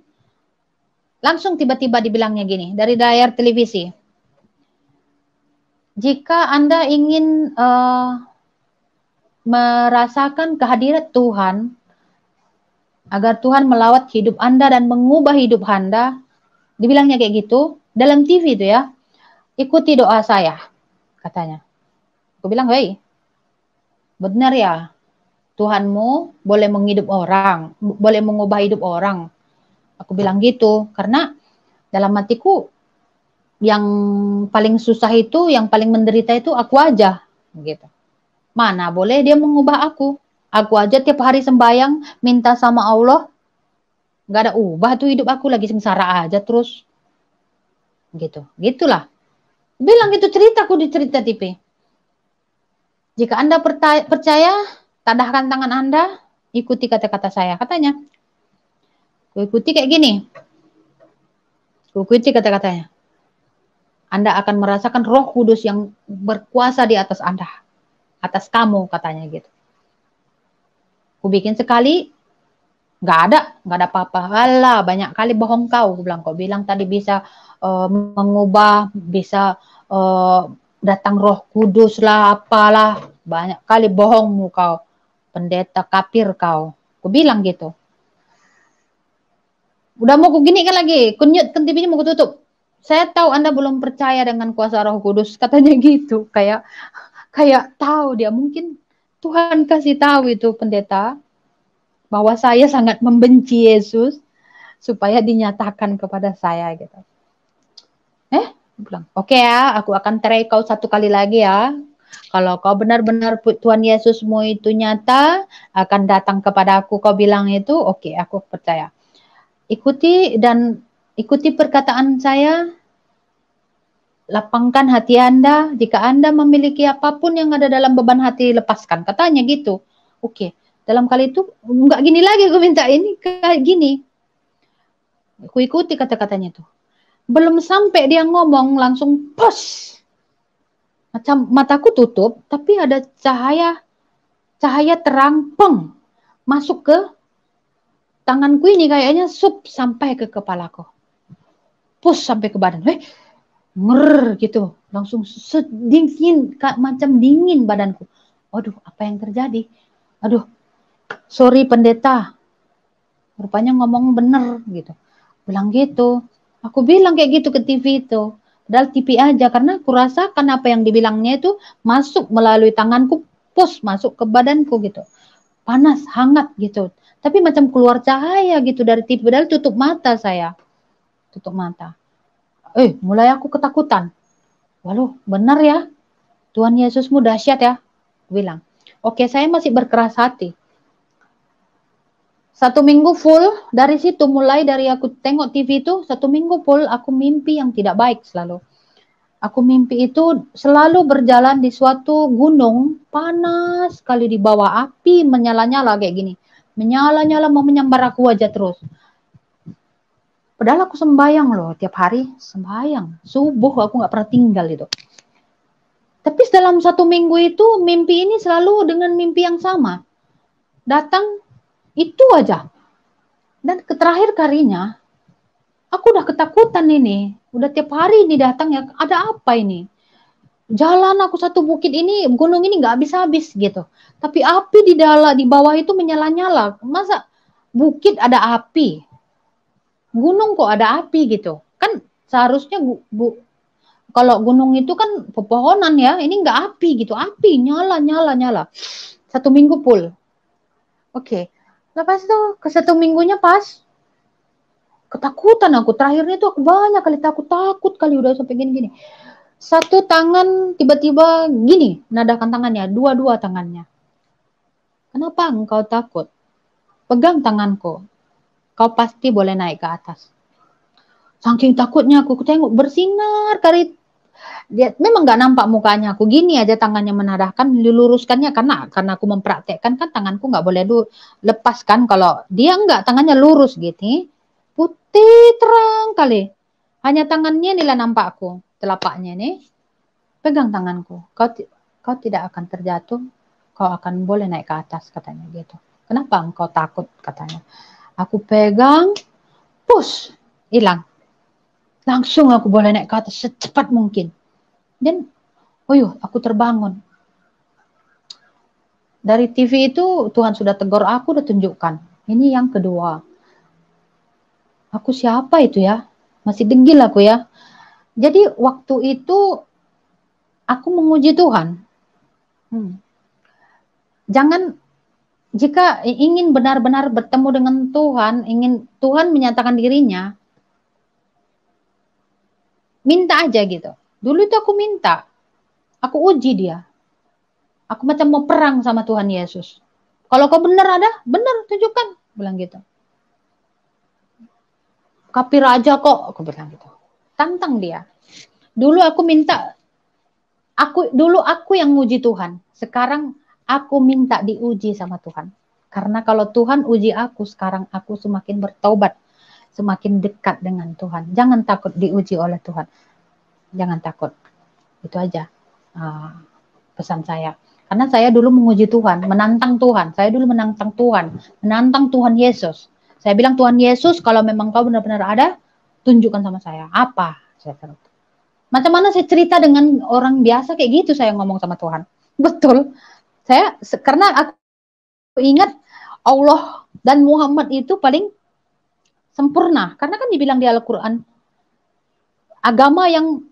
Langsung tiba-tiba dibilangnya gini dari layar televisi. Jika Anda ingin merasakan kehadiran Tuhan, agar Tuhan melawat hidup Anda dan mengubah hidup Anda, dibilangnya kayak gitu, dalam TV itu ya, ikuti doa saya, katanya. Aku bilang, hei, benar ya, Tuhanmu boleh menghidup orang, boleh mengubah hidup orang. Aku bilang gitu, karena dalam hatiku, yang paling susah itu, yang paling menderita itu aku aja, gitu. Mana boleh dia mengubah aku? Aku aja tiap hari sembahyang, minta sama Allah, nggak ada ubah tuh hidup aku, lagi sengsara aja terus. Gitu, gitulah. Bilang gitu ceritaku di cerita TV. Jika Anda percaya, tadahkan tangan Anda, ikuti kata-kata saya. Katanya, ikuti kayak gini. Ikuti kata-katanya. Anda akan merasakan Roh Kudus yang berkuasa di atas Anda. Atas kamu, katanya gitu. Aku bikin sekali, nggak ada apa-apa. Alah, banyak kali bohong kau. Kau bilang tadi bisa mengubah, bisa datang Roh Kudus lah, apalah. Banyak kali bohongmu kau. Pendeta kafir kau. Aku bilang gitu. Udah mau ku gini kan lagi. Kunyut kan TV-nya mau ku tutup. Saya tahu Anda belum percaya dengan kuasa Roh Kudus. Katanya gitu. Kayak tahu dia. Mungkin Tuhan kasih tahu itu pendeta. Bahwa saya sangat membenci Yesus. Supaya dinyatakan kepada saya gitu. Bilang, oke ya, aku akan terai kau satu kali lagi ya. Kalau kau benar-benar Tuhan Yesusmu itu nyata, akan datang kepada aku, kau bilang itu, oke, aku percaya. Ikuti perkataan saya, lapangkan hati Anda, jika Anda memiliki apapun yang ada dalam beban hati, lepaskan. Katanya gitu. Oke, dalam kali itu, enggak gini lagi, aku minta ini, kayak gini. Aku ikuti kata-katanya itu. Belum sampai dia ngomong, langsung pos. Macam mataku tutup, tapi ada cahaya terang, peng, masuk ke tanganku ini kayaknya sampai ke kepalaku. Push sampai ke badan. Nger gitu. Langsung sedingin, macam dingin badanku. Aduh, apa yang terjadi? Aduh, sorry pendeta. Rupanya ngomong bener gitu. Bilang gitu. Aku bilang kayak gitu ke TV itu. Padahal TV aja, karena aku rasakan apa yang dibilangnya itu masuk melalui tanganku, push masuk ke badanku gitu. Panas, hangat gitu. Tapi macam keluar cahaya gitu dari TV. Padahal tutup mata saya. Tutup mata. Mulai aku ketakutan. Waduh, benar ya. Tuhan Yesusmu dahsyat ya. Bilang. Oke, saya masih berkeras hati. 1 minggu full, dari situ mulai dari aku tengok TV itu, 1 minggu full aku mimpi yang tidak baik selalu. Aku mimpi itu selalu berjalan di suatu gunung, panas sekali di bawah, api menyala-nyala kayak gini. Menyala-nyala mau menyambar aku aja terus. Padahal aku sembayang loh, tiap hari sembayang. Subuh aku nggak pernah tinggal itu. Tapi dalam 1 minggu itu, mimpi ini selalu dengan mimpi yang sama. Datang, itu aja. Dan terakhir kalinya, aku udah ketakutan ini. Udah tiap hari ini datang ya, ada apa ini? Jalan aku satu bukit ini, gunung ini nggak habis-habis gitu. Tapi api di bawah itu menyala-nyala. Masa bukit ada api? Gunung kok ada api gitu? Kan seharusnya kalau gunung itu kan pepohonan ya, ini nggak api gitu. Api nyala. 1 minggu full. Oke. Lepas itu ke 1 minggunya pas ketakutan aku. Terakhirnya tuh aku banyak kali takut kali udah sampai gini-gini. Satu tangan tiba-tiba gini, nadahkan tangannya, dua-dua tangannya. Kenapa engkau takut? Pegang tanganku. Kau pasti boleh naik ke atas. Saking takutnya aku tengok bersinar kali. Dia memang nggak nampak mukanya aku, gini aja tangannya menadahkan, diluruskannya karena aku mempraktekkan kan tanganku nggak boleh lepaskan, kalau dia nggak, tangannya lurus gitu. putih terang kali. Hanya tangannya inilah nampak aku, telapaknya nih. Pegang tanganku. Kau tidak akan terjatuh. Kau akan boleh naik ke atas, katanya gitu. Kenapa engkau takut, katanya. Aku pegang, push, hilang. Langsung aku boleh naik ke atas secepat mungkin. Dan, aku terbangun. Dari TV itu Tuhan sudah tegur aku, udah tunjukkan. Ini yang kedua. Aku siapa itu ya? Masih degil aku ya. Jadi waktu itu aku menguji Tuhan. Jangan, jika ingin benar-benar bertemu dengan Tuhan, ingin Tuhan menyatakan dirinya, minta aja gitu. Dulu itu aku minta, aku uji dia. Aku macam mau perang sama Tuhan Yesus. Kalau kau benar ada, benar tunjukkan, bilang gitu. Kapi raja kok, aku bilang gitu. Tantang dia. Dulu aku minta, dulu aku yang nguji Tuhan. Sekarang aku minta diuji sama Tuhan. Karena kalau Tuhan uji aku, sekarang aku semakin bertobat, semakin dekat dengan Tuhan. Jangan takut diuji oleh Tuhan. Jangan takut. Itu aja pesan saya. Karena saya dulu menguji Tuhan, menantang Tuhan. Saya dulu menantang Tuhan, menantang Tuhan Yesus. Saya bilang, Tuhan Yesus, kalau memang kau benar-benar ada, tunjukkan sama saya. Apa? Saya taruh. Macam mana saya cerita dengan orang biasa kayak gitu, saya ngomong sama Tuhan. Betul. Karena aku ingat Allah dan Muhammad itu paling sempurna. Karena kan dibilang di Al-Quran, agama yang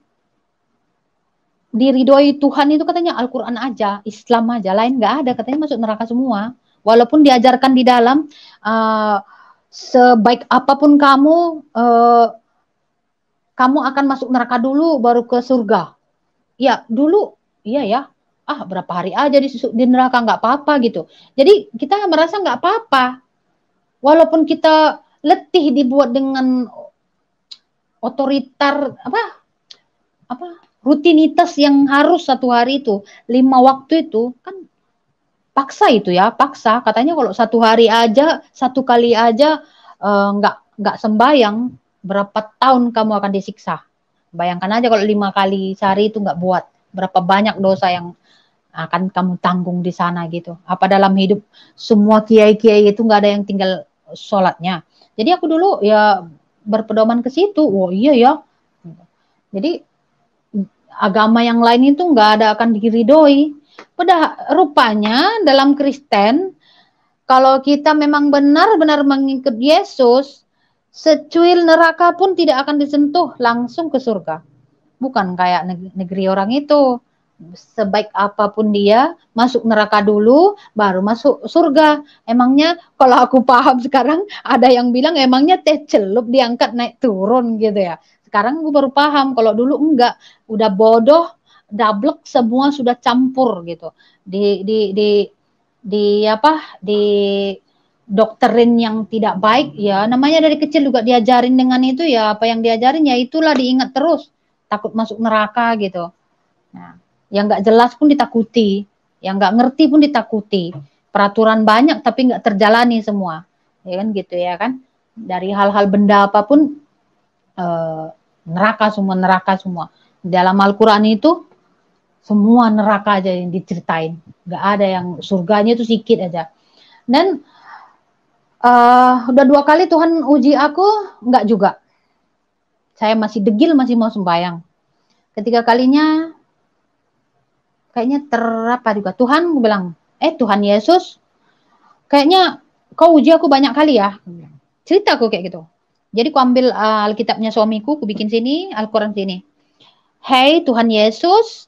diridhoi Tuhan itu katanya Al-Quran aja, Islam aja, lain nggak ada, katanya masuk neraka semua. Walaupun diajarkan di dalam, sebaik apapun kamu, kamu akan masuk neraka dulu baru ke surga. Ya dulu, iya ya, berapa hari aja di neraka nggak apa-apa gitu. Jadi kita merasa nggak apa-apa, walaupun kita letih dibuat dengan otoriter rutinitas yang harus satu hari itu 5 waktu itu kan paksa itu ya, paksa. Katanya kalau satu hari aja, satu kali aja nggak sembayang, berapa tahun kamu akan disiksa. Bayangkan aja kalau 5 kali sehari itu nggak buat, berapa banyak dosa yang akan kamu tanggung di sana gitu. Apa dalam hidup semua kiai-kiai itu nggak ada yang tinggal sholatnya. Jadi aku dulu ya berpedoman ke situ. Oh iya ya. Jadi agama yang lain itu nggak ada akan diridhoi. Padahal rupanya dalam Kristen, kalau kita memang benar-benar mengikut Yesus, secuil neraka pun tidak akan disentuh, langsung ke surga. Bukan kayak negeri orang itu. Sebaik apapun dia, masuk neraka dulu, baru masuk surga. Emangnya kalau aku paham sekarang, ada yang bilang emangnya teh celup diangkat naik turun gitu ya. Sekarang gue baru paham, kalau dulu enggak, udah bodoh, dablek, semua sudah campur gitu. Di dokterin yang tidak baik ya, namanya dari kecil juga diajarin dengan itu ya, apa yang diajarin ya itulah diingat terus, takut masuk neraka gitu. Nah, yang nggak jelas pun ditakuti, yang nggak ngerti pun ditakuti, peraturan banyak tapi nggak terjalani semua, ya kan gitu ya kan. Dari hal-hal benda apapun neraka semua. Dalam Al-Quran itu semua neraka aja yang diceritain, nggak ada yang surganya itu sedikit aja. Dan udah 2 kali Tuhan uji aku, nggak juga. Saya masih degil, masih mau sembahyang. Ketiga kalinya kayaknya terapa juga. Tuhan bilang, Tuhan Yesus, kayaknya kau uji aku banyak kali ya. Cerita aku kayak gitu. Jadi aku ambil Alkitabnya suamiku, aku bikin sini, Al-Quran sini. Hei Tuhan Yesus,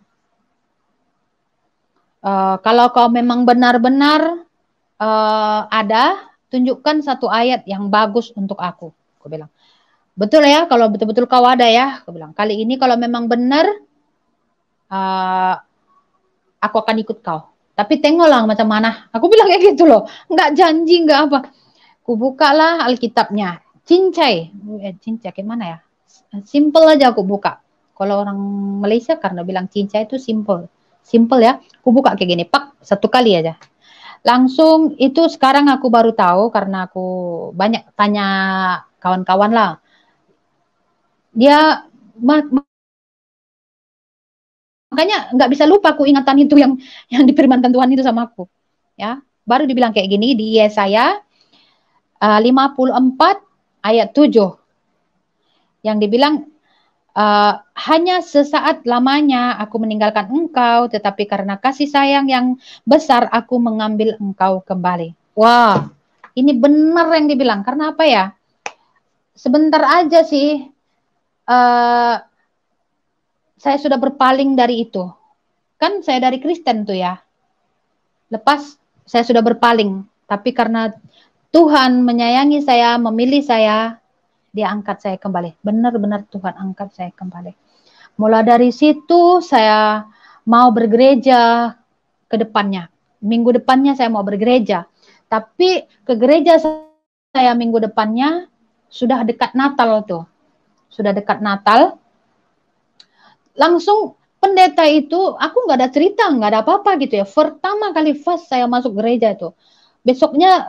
kalau kau memang benar-benar ada, tunjukkan satu ayat yang bagus untuk aku. Aku bilang, betul ya, kalau betul-betul kau ada ya. Aku bilang, kali ini kalau memang benar, aku akan ikut kau. Tapi tengoklah macam mana. Aku bilang kayak gitu loh. Nggak janji, nggak apa. Aku bukalah Alkitabnya. Cincai. Cincai gimana ya? Simple aja aku buka. Kalau orang Malaysia karena bilang cincai itu simple. Simple ya. Aku buka kayak gini. Pak, 1 kali aja. Langsung itu sekarang aku baru tahu karena aku banyak tanya kawan-kawan lah. Dia makanya nggak bisa lupa aku ingatan itu yang difirmankan Tuhan itu sama aku. Ya, baru dibilang kayak gini di Yesaya 54 ayat 7 yang dibilang hanya sesaat lamanya aku meninggalkan engkau, tetapi karena kasih sayang yang besar aku mengambil engkau kembali. Wah, ini benar yang dibilang. Karena apa ya? Sebentar aja sih saya sudah berpaling dari itu. Kan saya dari Kristen tuh ya. Lepas saya sudah berpaling, tapi karena Tuhan menyayangi saya, memilih saya, dia angkat saya kembali. Benar-benar Tuhan angkat saya kembali. Mulai dari situ saya mau bergereja ke depannya. Minggu depannya saya mau bergereja. Tapi ke gereja saya minggu depannya sudah dekat Natal tuh. Sudah dekat Natal. Langsung pendeta itu, aku nggak ada cerita, nggak ada apa-apa gitu ya. Pertama kali fast saya masuk gereja itu. Besoknya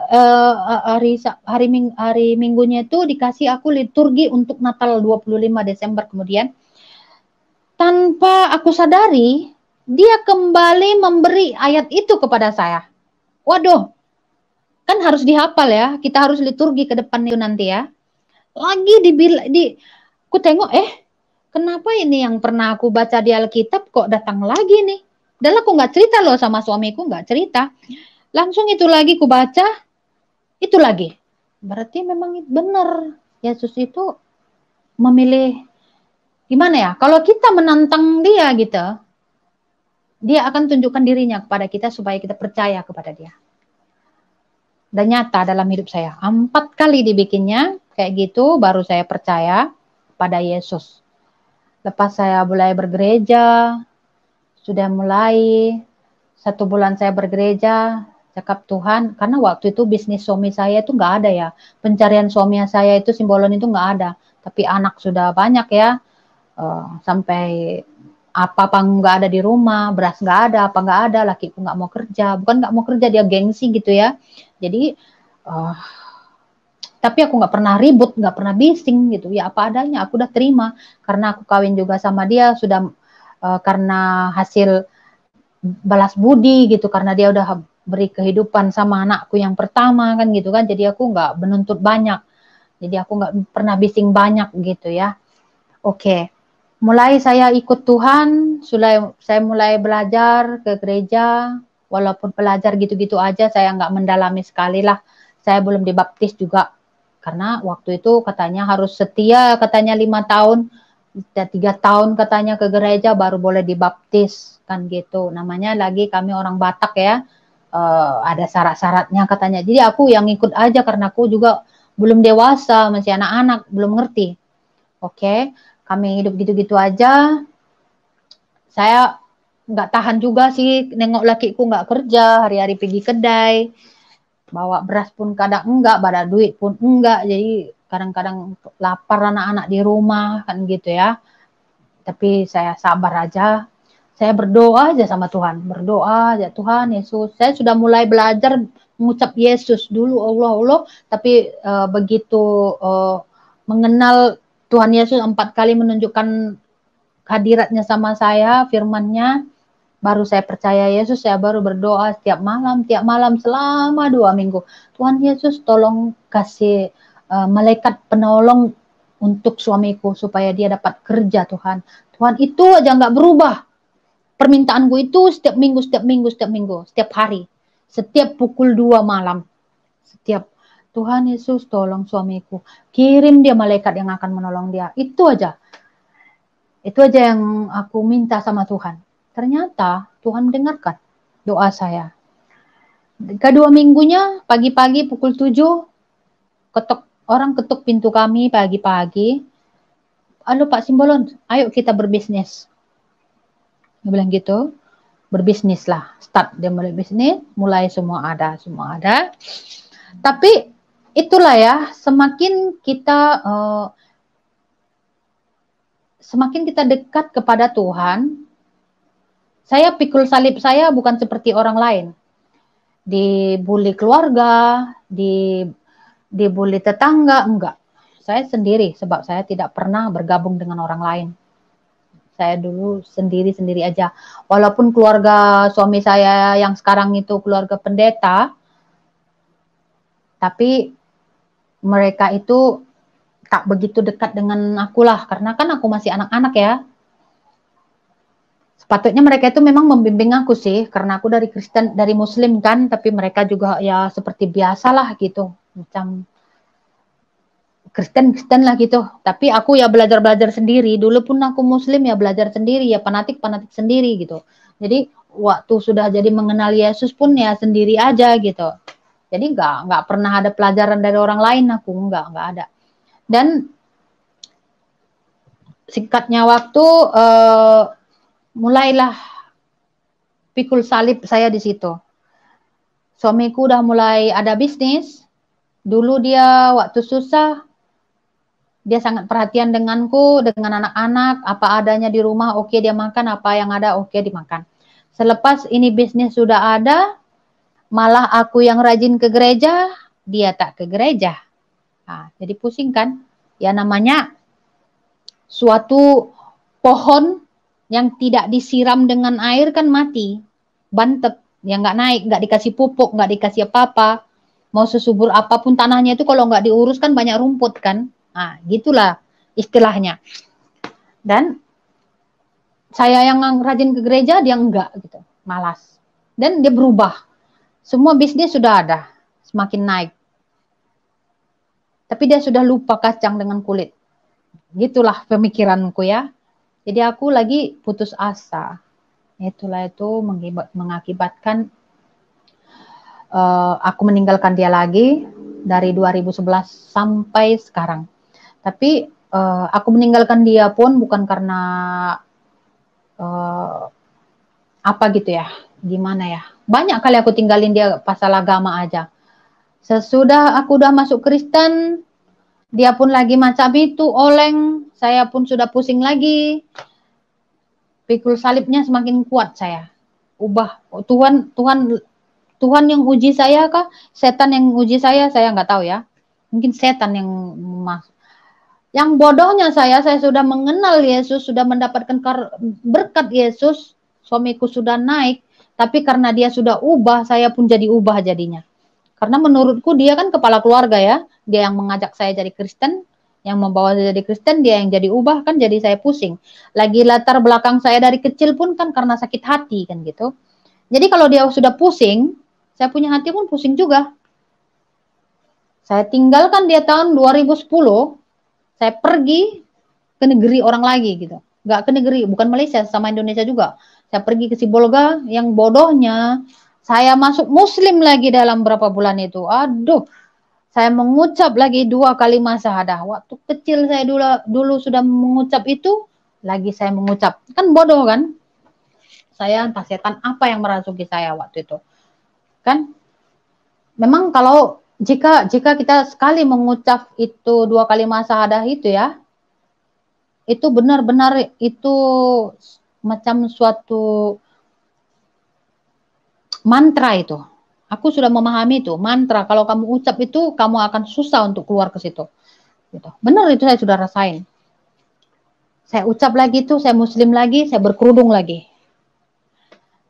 hari Minggunya itu dikasih aku liturgi untuk Natal 25 Desember kemudian. Tanpa aku sadari, dia kembali memberi ayat itu kepada saya. Waduh, kan harus dihafal ya. Kita harus liturgi ke depan itu nanti ya. Lagi aku tengok, kenapa ini yang pernah aku baca di Alkitab kok datang lagi nih? Dan aku nggak cerita loh sama suamiku, nggak cerita. Langsung itu lagi aku baca, itu lagi. Berarti memang benar. Yesus itu memilih, gimana ya? Kalau kita menantang dia gitu, dia akan tunjukkan dirinya kepada kita supaya kita percaya kepada dia. Dan nyata dalam hidup saya. 4 kali dibikinnya, kayak gitu, baru saya percaya pada Yesus. Lepas saya mulai bergereja, sudah mulai 1 bulan saya bergereja, cakap Tuhan, karena waktu itu bisnis suami saya itu nggak ada ya. Pencarian suami saya itu Simbolon itu nggak ada. Tapi anak sudah banyak ya, sampai apa nggak ada di rumah, beras nggak ada, apa nggak ada, lakiku nggak mau kerja. Bukan nggak mau kerja, dia gengsi gitu ya. Jadi, tapi aku nggak pernah ribut, nggak pernah bising gitu. Ya apa adanya, aku udah terima. Karena aku kawin juga sama dia, sudah karena hasil balas budi gitu. Karena dia udah beri kehidupan sama anakku yang pertama kan gitu kan. Jadi aku nggak menuntut banyak. Jadi aku nggak pernah bising banyak gitu ya. Oke. Mulai saya ikut Tuhan, saya mulai belajar ke gereja, walaupun belajar gitu-gitu aja, saya nggak mendalami sekali lah. Saya belum dibaptis juga, karena waktu itu katanya harus setia, katanya 5 tahun, 3 tahun katanya ke gereja baru boleh dibaptis, kan gitu. Namanya lagi kami orang Batak ya, ada syarat-syaratnya katanya. Jadi aku yang ikut aja karena aku juga belum dewasa, masih anak-anak, belum ngerti. Oke. Kami hidup gitu-gitu aja. Saya nggak tahan juga sih nengok lakiku nggak kerja, hari-hari pergi kedai, bawa beras pun kadang enggak, bawa duit pun enggak. Jadi kadang-kadang lapar anak-anak di rumah kan gitu ya. Tapi saya sabar aja. Saya berdoa aja sama Tuhan, berdoa aja Tuhan Yesus. Saya sudah mulai belajar mengucap Yesus dulu Allah, tapi begitu mengenal Tuhan Yesus 4 kali menunjukkan hadiratnya sama saya, firman-Nya, baru saya percaya Yesus, saya baru berdoa tiap malam selama 2 minggu. Tuhan Yesus tolong kasih malaikat penolong untuk suamiku supaya dia dapat kerja Tuhan. Tuhan itu aja nggak berubah. Permintaanku itu setiap minggu, setiap hari. Setiap pukul 2 malam. Setiap Tuhan Yesus tolong suamiku. Kirim dia malaikat yang akan menolong dia. Itu aja. Itu aja yang aku minta sama Tuhan. Ternyata Tuhan mendengarkan doa saya. Kedua minggunya pagi-pagi pukul 7 orang ketuk pintu kami pagi-pagi. Halo Pak Simbolon, ayo kita berbisnis. Dia bilang gitu. Berbisnis lah. Start dia mulai bisnis, mulai semua ada. Tapi itulah ya, semakin kita dekat kepada Tuhan, saya pikul salib saya bukan seperti orang lain. Dibully keluarga, dibully tetangga, enggak. saya sendiri, sebab saya tidak pernah bergabung dengan orang lain. Saya dulu sendiri-sendiri aja. Walaupun keluarga suami saya yang sekarang itu keluarga pendeta, tapi mereka itu tak begitu dekat dengan aku lah, karena kan aku masih anak-anak ya. Sepatutnya mereka itu memang membimbing aku sih, karena aku dari Kristen, dari Muslim kan, tapi mereka juga ya seperti biasa lah gitu, macam Kristen lah gitu. Tapi aku ya belajar sendiri. Dulu pun aku Muslim ya belajar sendiri, ya fanatik sendiri gitu. Jadi waktu sudah jadi mengenal Yesus pun ya sendiri aja gitu. Jadi nggak pernah ada pelajaran dari orang lain, aku nggak ada. Dan singkatnya waktu mulailah pikul salib saya di situ. Suamiku udah mulai ada bisnis. Dulu dia waktu susah, dia sangat perhatian denganku, dengan anak-anak, apa adanya di rumah, oke dia makan, apa yang ada, oke dimakan. Selepas ini bisnis sudah ada, malah aku yang rajin ke gereja, dia tak ke gereja. Nah, jadi pusing kan? Ya namanya suatu pohon yang tidak disiram dengan air kan mati, bantep, ya nggak naik, nggak dikasih pupuk, nggak dikasih apa-apa. Mau sesubur apapun tanahnya itu kalau nggak diurus kan banyak rumput kan. Nah, gitulah istilahnya. Dan saya yang rajin ke gereja, dia enggak gitu, malas. Dan dia berubah. Semua bisnis sudah ada, semakin naik. Tapi dia sudah lupa kacang dengan kulit. Gitulah pemikiranku ya. Jadi aku lagi putus asa. Itulah itu mengakibatkan aku meninggalkan dia lagi dari 2011 sampai sekarang. Tapi aku meninggalkan dia pun bukan karena apa gitu ya, gimana ya. Banyak kali aku tinggalin dia pasal agama aja. Sesudah aku udah masuk Kristen, dia pun lagi macam itu, oleng, saya pun sudah pusing lagi. Pikul salibnya semakin kuat saya. Ubah, Tuhan yang uji saya kah? Setan yang uji saya nggak tahu ya. Mungkin setan yang masuk. Yang bodohnya saya sudah mengenal Yesus, sudah mendapatkan berkat Yesus, suamiku sudah naik, tapi karena dia sudah ubah, saya pun jadi ubah jadinya. Karena menurutku dia kan kepala keluarga ya, dia yang mengajak saya jadi Kristen, yang membawa saya jadi Kristen, dia yang jadi ubah kan, jadi saya pusing. Lagi latar belakang saya dari kecil pun kan karena sakit hati kan gitu. Jadi kalau dia sudah pusing, saya punya hati pun pusing juga. Saya tinggalkan dia tahun 2010, saya pergi ke negeri orang lagi gitu. Nggak ke negeri, bukan Malaysia, sama Indonesia juga. Saya pergi ke Sibolga, yang bodohnya saya masuk Muslim lagi dalam berapa bulan itu. Aduh, saya mengucap lagi 2 kalimat syahadah. Waktu kecil saya dulu sudah mengucap itu, lagi saya mengucap. Kan bodoh kan? Saya entah setan apa yang merasuki saya waktu itu. Kan? Memang kalau jika kita sekali mengucap itu 2 kalimat syahadah itu ya, itu benar-benar itu macam suatu mantra itu. Aku sudah memahami itu, mantra. Kalau kamu ucap itu, kamu akan susah untuk keluar ke situ. Gitu. Benar itu saya sudah rasain. Saya ucap lagi itu, saya Muslim lagi, saya berkerudung lagi.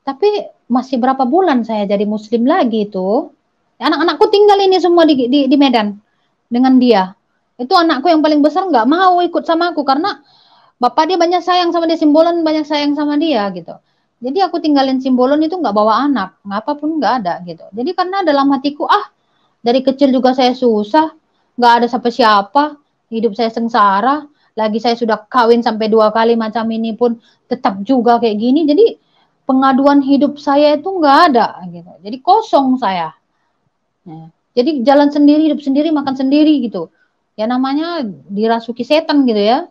Tapi masih berapa bulan saya jadi Muslim lagi itu. Anak-anakku tinggal ini semua di Medan dengan dia. Itu anakku yang paling besar nggak mau ikut sama aku karena bapak dia banyak sayang sama dia, Simbolon banyak sayang sama dia gitu. Jadi aku tinggalin Simbolon itu nggak bawa anak, apapun nggak ada gitu. Jadi karena dalam hatiku dari kecil juga saya susah, nggak ada siapa-siapa, hidup saya sengsara. Lagi saya sudah kawin sampai 2 kali macam ini pun tetap juga kayak gini. Jadi pengaduan hidup saya itu nggak ada gitu. Jadi kosong saya. Nah, jadi jalan sendiri, hidup sendiri, makan sendiri gitu. Ya namanya dirasuki setan gitu ya.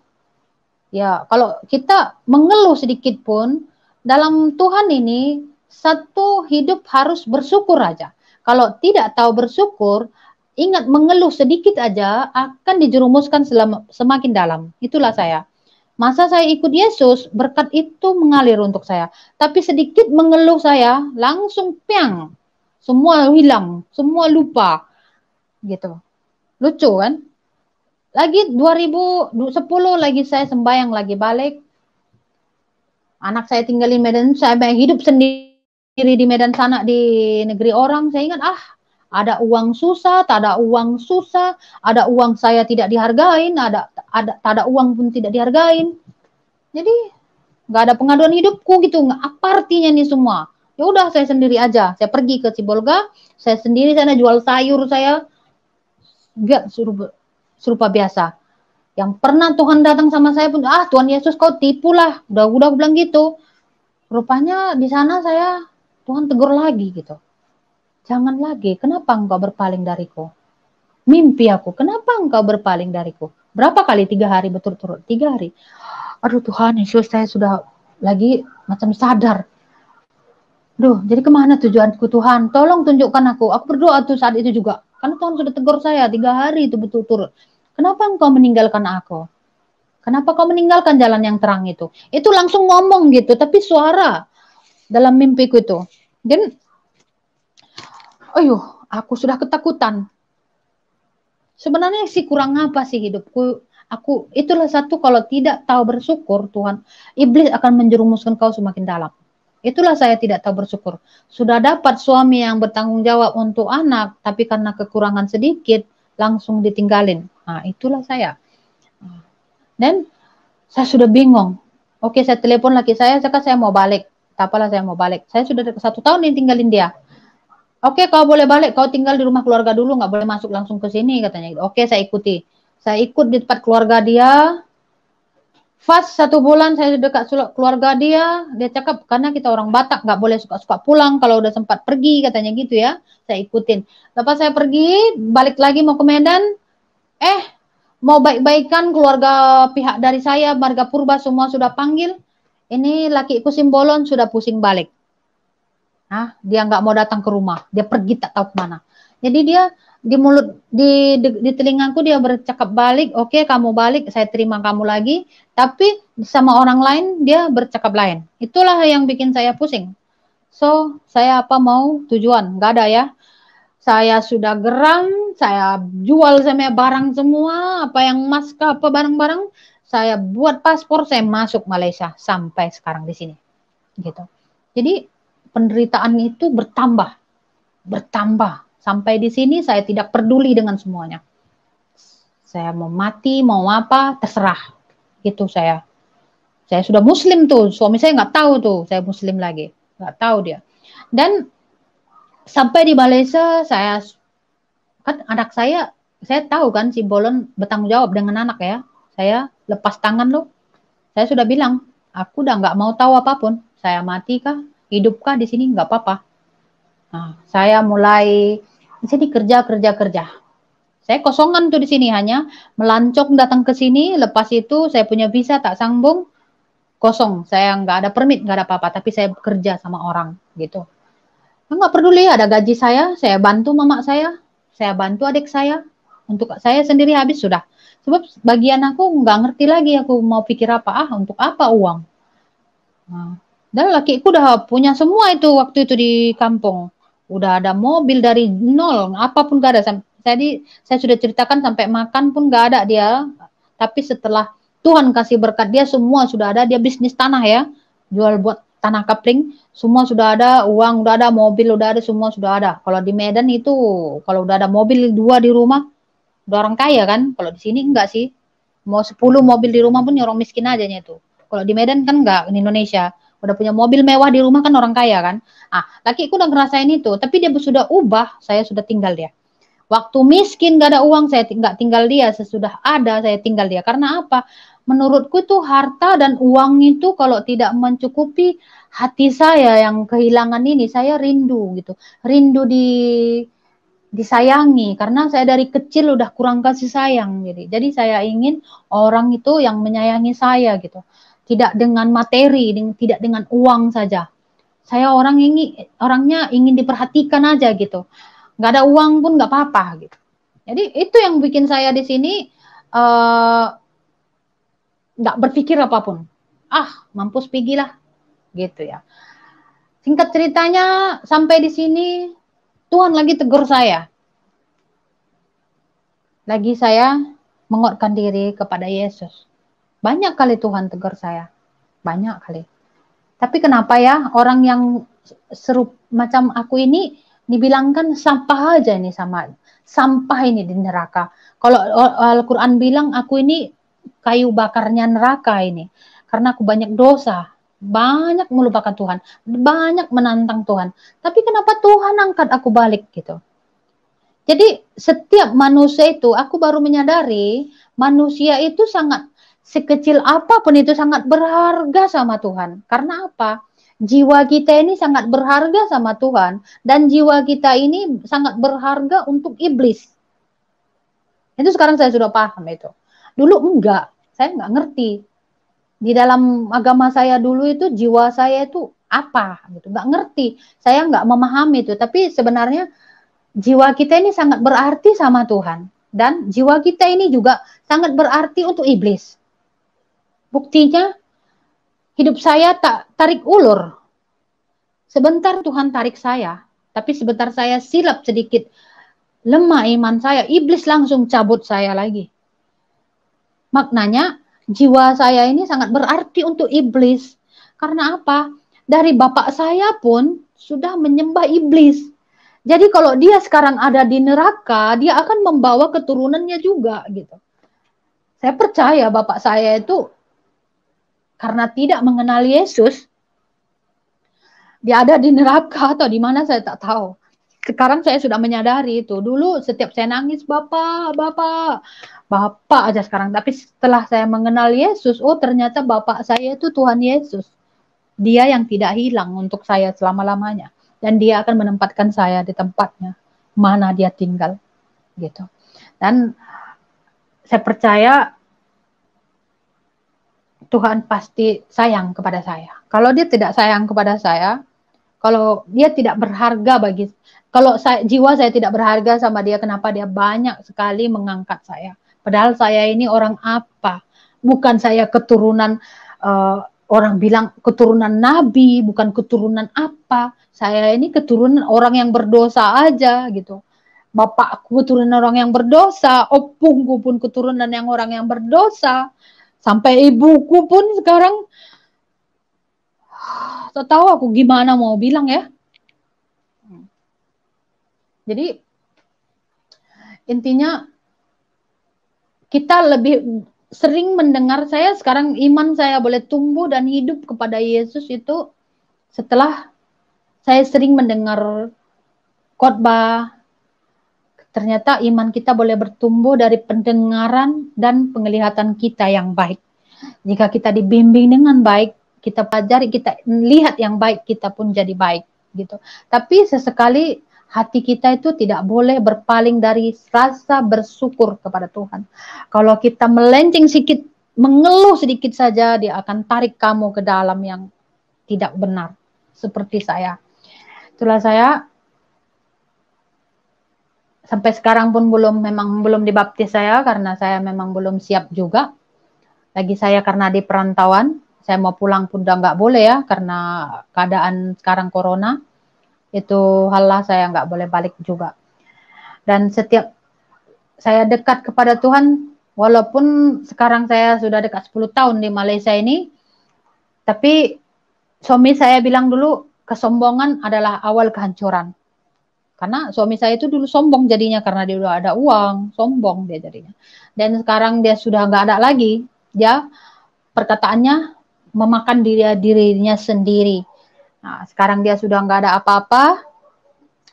Ya kalau kita mengeluh sedikit pun, dalam Tuhan ini satu hidup harus bersyukur aja. Kalau tidak tahu bersyukur, ingat mengeluh sedikit aja akan dijerumuskan semakin dalam. Itulah saya. Masa saya ikut Yesus, berkat itu mengalir untuk saya. Tapi sedikit mengeluh saya, langsung piang. Semua hilang, semua lupa. Gitu. Lucu kan? Lagi 2010 lagi saya sembahyang lagi balik. Anak saya tinggalin Medan, saya hidup sendiri di Medan sana di negeri orang. Saya ingat, ada uang susah, tak ada uang susah, ada uang saya tidak dihargain, tak ada uang pun tidak dihargain. Jadi nggak ada pengaduan hidupku gitu, nggak apa artinya nih semua. Ya udah saya sendiri aja. Saya pergi ke Sibolga, saya sendiri sana jual sayur saya, nggak serupa biasa. Yang pernah Tuhan datang sama saya pun, Tuhan Yesus kau tipu lah, udah bilang gitu. Rupanya di sana saya Tuhan tegur lagi gitu. Jangan lagi, kenapa engkau berpaling dariku? Mimpi aku, kenapa engkau berpaling dariku? Berapa kali? 3 hari berturut-turut, 3 hari. Aduh Tuhan Yesus, saya sudah lagi macam sadar. Duh, jadi kemana tujuanku Tuhan? Tolong tunjukkan aku. Aku berdoa tuh saat itu juga. Karena Tuhan sudah tegur saya 3 hari itu berturut-turut. Kenapa engkau meninggalkan aku? Kenapa kau meninggalkan jalan yang terang itu? Itu langsung ngomong gitu, tapi suara dalam mimpiku itu. Dan, aku sudah ketakutan. Sebenarnya sih kurang apa sih hidupku? Aku itulah satu, kalau tidak tahu bersyukur Tuhan, iblis akan menjerumuskan kau semakin dalam. Itulah saya tidak tahu bersyukur. Sudah dapat suami yang bertanggung jawab untuk anak, tapi karena kekurangan sedikit langsung ditinggalin. Nah, itulah saya. Dan saya sudah bingung. Oke, saya telepon laki saya mau balik. Apalah saya mau balik. Saya sudah 1 tahun nih tinggalin dia. Oke, kau boleh balik. Kau tinggal di rumah keluarga dulu, nggak boleh masuk langsung ke sini katanya. Oke, saya ikuti. Saya ikut di tempat keluarga dia. Fast 1 bulan saya dekat keluarga dia. Dia cakap karena kita orang Batak nggak boleh suka-suka pulang kalau udah sempat pergi katanya gitu ya. Saya ikutin. Lepas saya pergi, balik lagi mau ke Medan. Mau baik-baikan keluarga pihak dari saya, marga purba semua sudah panggil. Ini lakiku Simbolon sudah pusing balik. Dia nggak mau datang ke rumah. Dia pergi tak tahu kemana. Jadi dia di mulut, di telingaku dia bercakap balik. Oke, kamu balik, saya terima kamu lagi. Tapi sama orang lain dia bercakap lain. Itulah yang bikin saya pusing. So, saya apa mau tujuan? Nggak ada ya. Saya sudah geram, saya jual sama barang semua, apa yang apa barang-barang, saya buat paspor, saya masuk Malaysia sampai sekarang di sini. Gitu. Jadi penderitaan itu bertambah sampai di sini saya tidak peduli dengan semuanya. Saya mau mati, mau apa, terserah. Gitu saya. Saya sudah muslim tuh, suami saya nggak tahu tuh, saya muslim lagi, nggak tahu dia. Dan sampai di Malaysia saya kan anak saya tahu kan si Bolon bertanggung jawab dengan anak ya. Saya lepas tangan loh. Saya sudah bilang, aku udah nggak mau tahu apapun. Saya mati kah, hidup kah di sini nggak apa-apa. Nah, saya mulai di sini kerja. Saya kosongan tuh di sini, hanya melancong datang ke sini. Lepas itu saya punya visa tak sambung, kosong. Saya nggak ada permit, nggak ada apa-apa. Tapi saya kerja sama orang gitu. Nggak peduli, ada gaji saya bantu mama saya bantu adik saya, untuk saya sendiri habis sudah. Sebab bagian aku nggak ngerti lagi, aku mau pikir apa, untuk apa uang. Dan lakiku udah punya semua itu waktu itu di kampung. Udah ada mobil dari nol, apapun gak ada. Jadi saya sudah ceritakan sampai makan pun gak ada dia. Tapi setelah Tuhan kasih berkat dia, semua sudah ada. Dia bisnis tanah ya, jual buat tanah kapling, semua sudah ada, uang udah ada, mobil udah ada, semua sudah ada. Kalau di Medan itu, kalau udah ada mobil 2 di rumah, udah orang kaya kan. Kalau di sini enggak sih. Mau 10 mobil di rumah pun orang miskin aja itu. Kalau di Medan kan enggak, di Indonesia. Udah punya mobil mewah di rumah kan orang kaya kan. Lakiku udah ngerasain itu, tapi dia sudah ubah, saya sudah tinggal dia. Waktu miskin gak ada uang, saya nggak tinggal dia. Sesudah ada, saya tinggal dia. Karena apa? Menurutku tuh harta dan uang itu kalau tidak mencukupi hati saya yang kehilangan ini, saya rindu gitu. Rindu disayangi, karena saya dari kecil udah kurang kasih sayang. Jadi saya ingin orang itu yang menyayangi saya gitu. Tidak dengan materi, tidak dengan uang saja. Saya orangnya ingin diperhatikan aja gitu. Nggak ada uang pun nggak apa-apa gitu. Jadi itu yang bikin saya di sini nggak berpikir apapun. Mampus pergilah gitu ya. Singkat ceritanya sampai di sini Tuhan lagi tegur saya. Lagi saya menguatkan diri kepada Yesus. Banyak kali Tuhan tegur saya, banyak kali. Tapi kenapa ya orang yang serup macam aku ini dibilangkan sampah aja ini, sama sampah ini di neraka. Kalau Al-Quran bilang aku ini kayu bakarnya neraka ini, karena aku banyak dosa, banyak melupakan Tuhan, banyak menantang Tuhan. Tapi kenapa Tuhan angkat aku balik gitu? Jadi setiap manusia itu, aku baru menyadari manusia itu sangat, sekecil apapun itu sangat berharga sama Tuhan. Karena apa? Jiwa kita ini sangat berharga sama Tuhan, dan jiwa kita ini sangat berharga untuk iblis. Itu sekarang saya sudah paham itu. Dulu enggak, saya enggak ngerti. Di dalam agama saya dulu itu jiwa saya itu apa gitu, enggak ngerti. Saya enggak memahami itu, tapi sebenarnya jiwa kita ini sangat berarti sama Tuhan. Dan jiwa kita ini juga sangat berarti untuk iblis. Buktinya, hidup saya tak tarik ulur. Sebentar Tuhan tarik saya, tapi sebentar saya silap sedikit, lemah iman saya, iblis langsung cabut saya lagi. Maknanya, jiwa saya ini sangat berarti untuk iblis. Karena apa? Dari bapak saya pun sudah menyembah iblis. Jadi kalau dia sekarang ada di neraka, dia akan membawa keturunannya juga gitu. Saya percaya bapak saya itu karena tidak mengenal Yesus, dia ada di neraka atau di mana saya tak tahu. Sekarang saya sudah menyadari itu. Dulu setiap saya nangis, Bapak, Bapak, Bapak aja sekarang. Tapi setelah saya mengenal Yesus, oh ternyata Bapak saya itu Tuhan Yesus. Dia yang tidak hilang untuk saya selama-lamanya. Dan dia akan menempatkan saya di tempatnya mana dia tinggal gitu. Dan saya percaya Tuhan pasti sayang kepada saya. Kalau dia tidak sayang kepada saya, kalau dia tidak berharga bagi, kalau jiwa saya tidak berharga sama dia, kenapa dia banyak sekali mengangkat saya? Padahal saya ini orang apa? Bukan saya keturunan orang bilang keturunan nabi, bukan keturunan apa. Saya ini keturunan orang yang berdosa aja gitu. Bapakku keturunan orang yang berdosa, opungku pun keturunan yang orang yang berdosa. Sampai ibuku pun sekarang tak tahu aku gimana mau bilang ya. Jadi intinya kita lebih sering mendengar, saya sekarang iman saya boleh tumbuh dan hidup kepada Yesus itu setelah saya sering mendengar khotbah. Ternyata iman kita boleh bertumbuh dari pendengaran dan penglihatan kita yang baik. Jika kita dibimbing dengan baik, kita pelajari, kita lihat yang baik, kita pun jadi baik gitu. Tapi sesekali hati kita itu tidak boleh berpaling dari rasa bersyukur kepada Tuhan. Kalau kita melenceng sedikit, mengeluh sedikit saja, dia akan tarik kamu ke dalam yang tidak benar. Seperti saya. Itulah saya sampai sekarang pun memang belum dibaptis saya, karena saya memang belum siap juga. Lagi saya karena di perantauan, saya mau pulang pun udah nggak boleh ya, karena keadaan sekarang corona. Itu halah saya nggak boleh balik juga. Dan setiap saya dekat kepada Tuhan, walaupun sekarang saya sudah dekat 10 tahun di Malaysia ini, tapi suami saya bilang dulu, kesombongan adalah awal kehancuran. Karena suami saya itu dulu sombong jadinya, karena dia udah ada uang, sombong dia jadinya. Dan sekarang dia sudah nggak ada lagi, dia perkataannya memakan dirinya sendiri. Nah, sekarang dia sudah nggak ada apa-apa,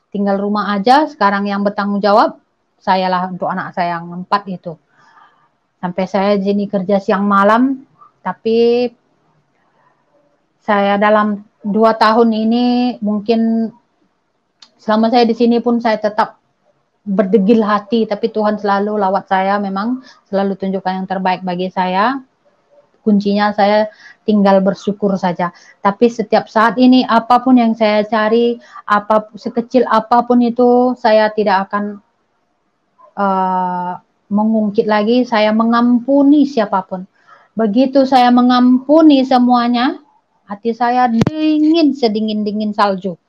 tinggal rumah aja. Sekarang yang bertanggung jawab sayalah untuk anak saya yang 4 itu. Sampai saya jadi kerja siang malam, tapi saya dalam 2 tahun ini mungkin selama saya di sini pun saya tetap berdegil hati, tapi Tuhan selalu lawat saya, memang selalu tunjukkan yang terbaik bagi saya. Kuncinya saya tinggal bersyukur saja. Tapi setiap saat ini apapun yang saya cari, sekecil apapun itu, saya tidak akan mengungkit lagi. Saya mengampuni siapapun. Begitu saya mengampuni semuanya, hati saya dingin sedingin-dingin salju.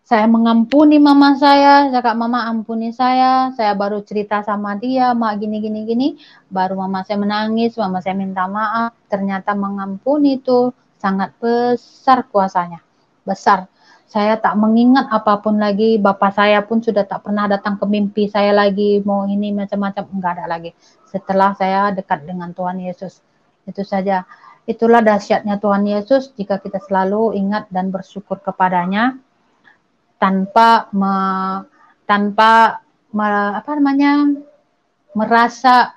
saya mengampuni mama saya, cakap mama ampuni saya baru cerita sama dia, mak gini gini gini, baru mama saya menangis, mama saya minta maaf, ternyata mengampuni itu sangat besar kuasanya, besar. Saya tak mengingat apapun lagi, bapak saya pun sudah tak pernah datang ke mimpi saya lagi, mau ini macam-macam, enggak ada lagi. Setelah saya dekat dengan Tuhan Yesus, itu saja. Itulah dahsyatnya Tuhan Yesus jika kita selalu ingat dan bersyukur kepadanya, tanpa apa namanya, merasa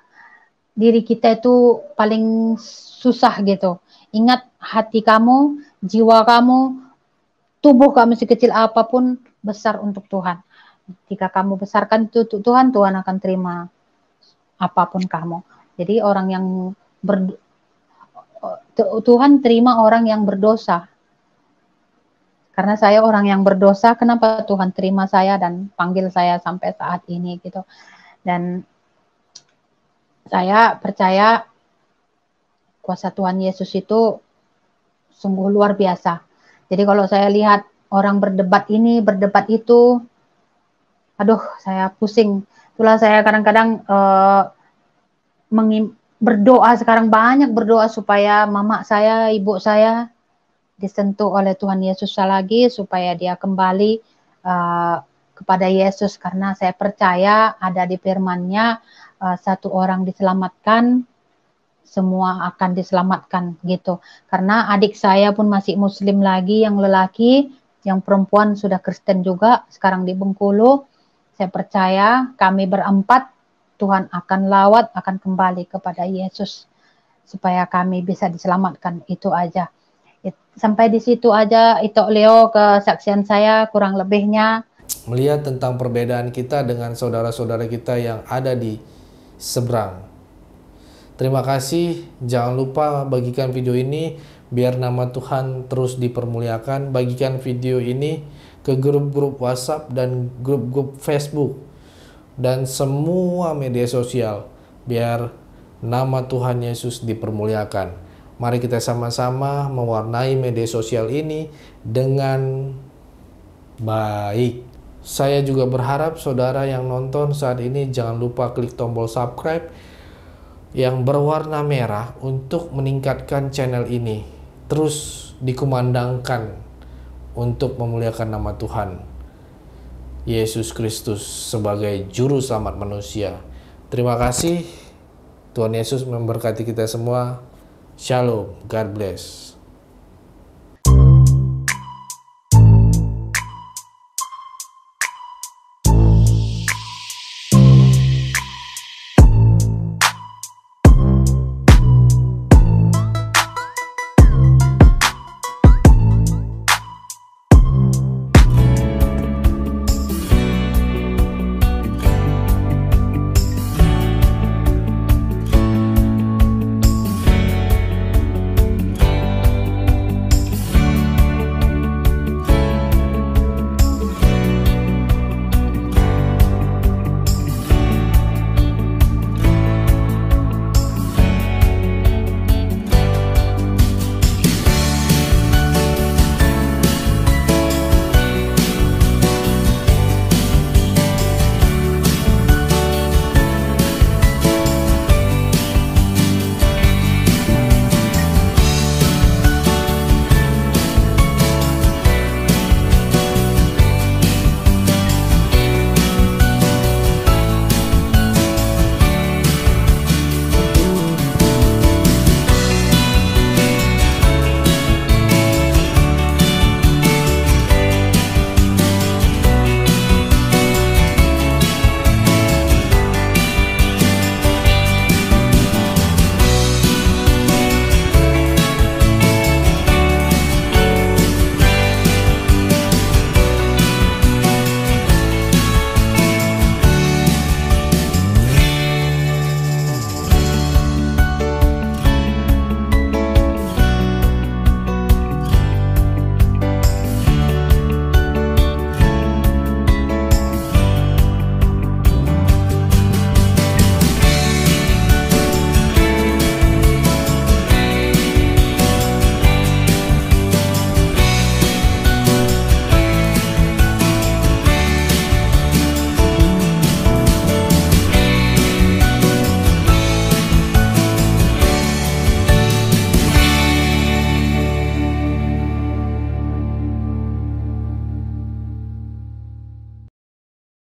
diri kita itu paling susah gitu. Ingat, hati kamu, jiwa kamu, tubuh kamu sekecil apapun besar untuk Tuhan. Jika kamu besarkan itu untuk Tuhan, Tuhan akan terima apapun kamu. Jadi orang yang Tuhan terima orang yang berdosa. Karena saya orang yang berdosa, kenapa Tuhan terima saya dan panggil saya sampai saat ini gitu. Dan saya percaya kuasa Tuhan Yesus itu sungguh luar biasa. Jadi kalau saya lihat orang berdebat ini, berdebat itu, aduh saya pusing. Itulah saya kadang-kadang berdoa, sekarang banyak berdoa supaya mama saya, ibu saya disentuh oleh Tuhan Yesus lagi, supaya dia kembali kepada Yesus, karena saya percaya ada di firman-Nya, satu orang diselamatkan, semua akan diselamatkan gitu. Karena adik saya pun masih muslim lagi, yang lelaki, yang perempuan sudah Kristen juga, sekarang di Bengkulu. Saya percaya kami berempat, Tuhan akan lawat, akan kembali kepada Yesus, supaya kami bisa diselamatkan. Itu aja. Sampai di situ aja itu Leo kesaksian saya, kurang lebihnya. Melihat tentang perbedaan kita dengan saudara-saudara kita yang ada di seberang. Terima kasih, jangan lupa bagikan video ini biar nama Tuhan terus dipermuliakan. Bagikan video ini ke grup-grup WhatsApp dan grup-grup Facebook dan semua media sosial biar nama Tuhan Yesus dipermuliakan. Mari kita sama-sama mewarnai media sosial ini dengan baik. Saya juga berharap saudara yang nonton saat ini jangan lupa klik tombol subscribe yang berwarna merah untuk meningkatkan channel ini terus dikumandangkan untuk memuliakan nama Tuhan Yesus Kristus sebagai juru selamat manusia. Terima kasih. Tuhan Yesus memberkati kita semua. Shalom, God bless.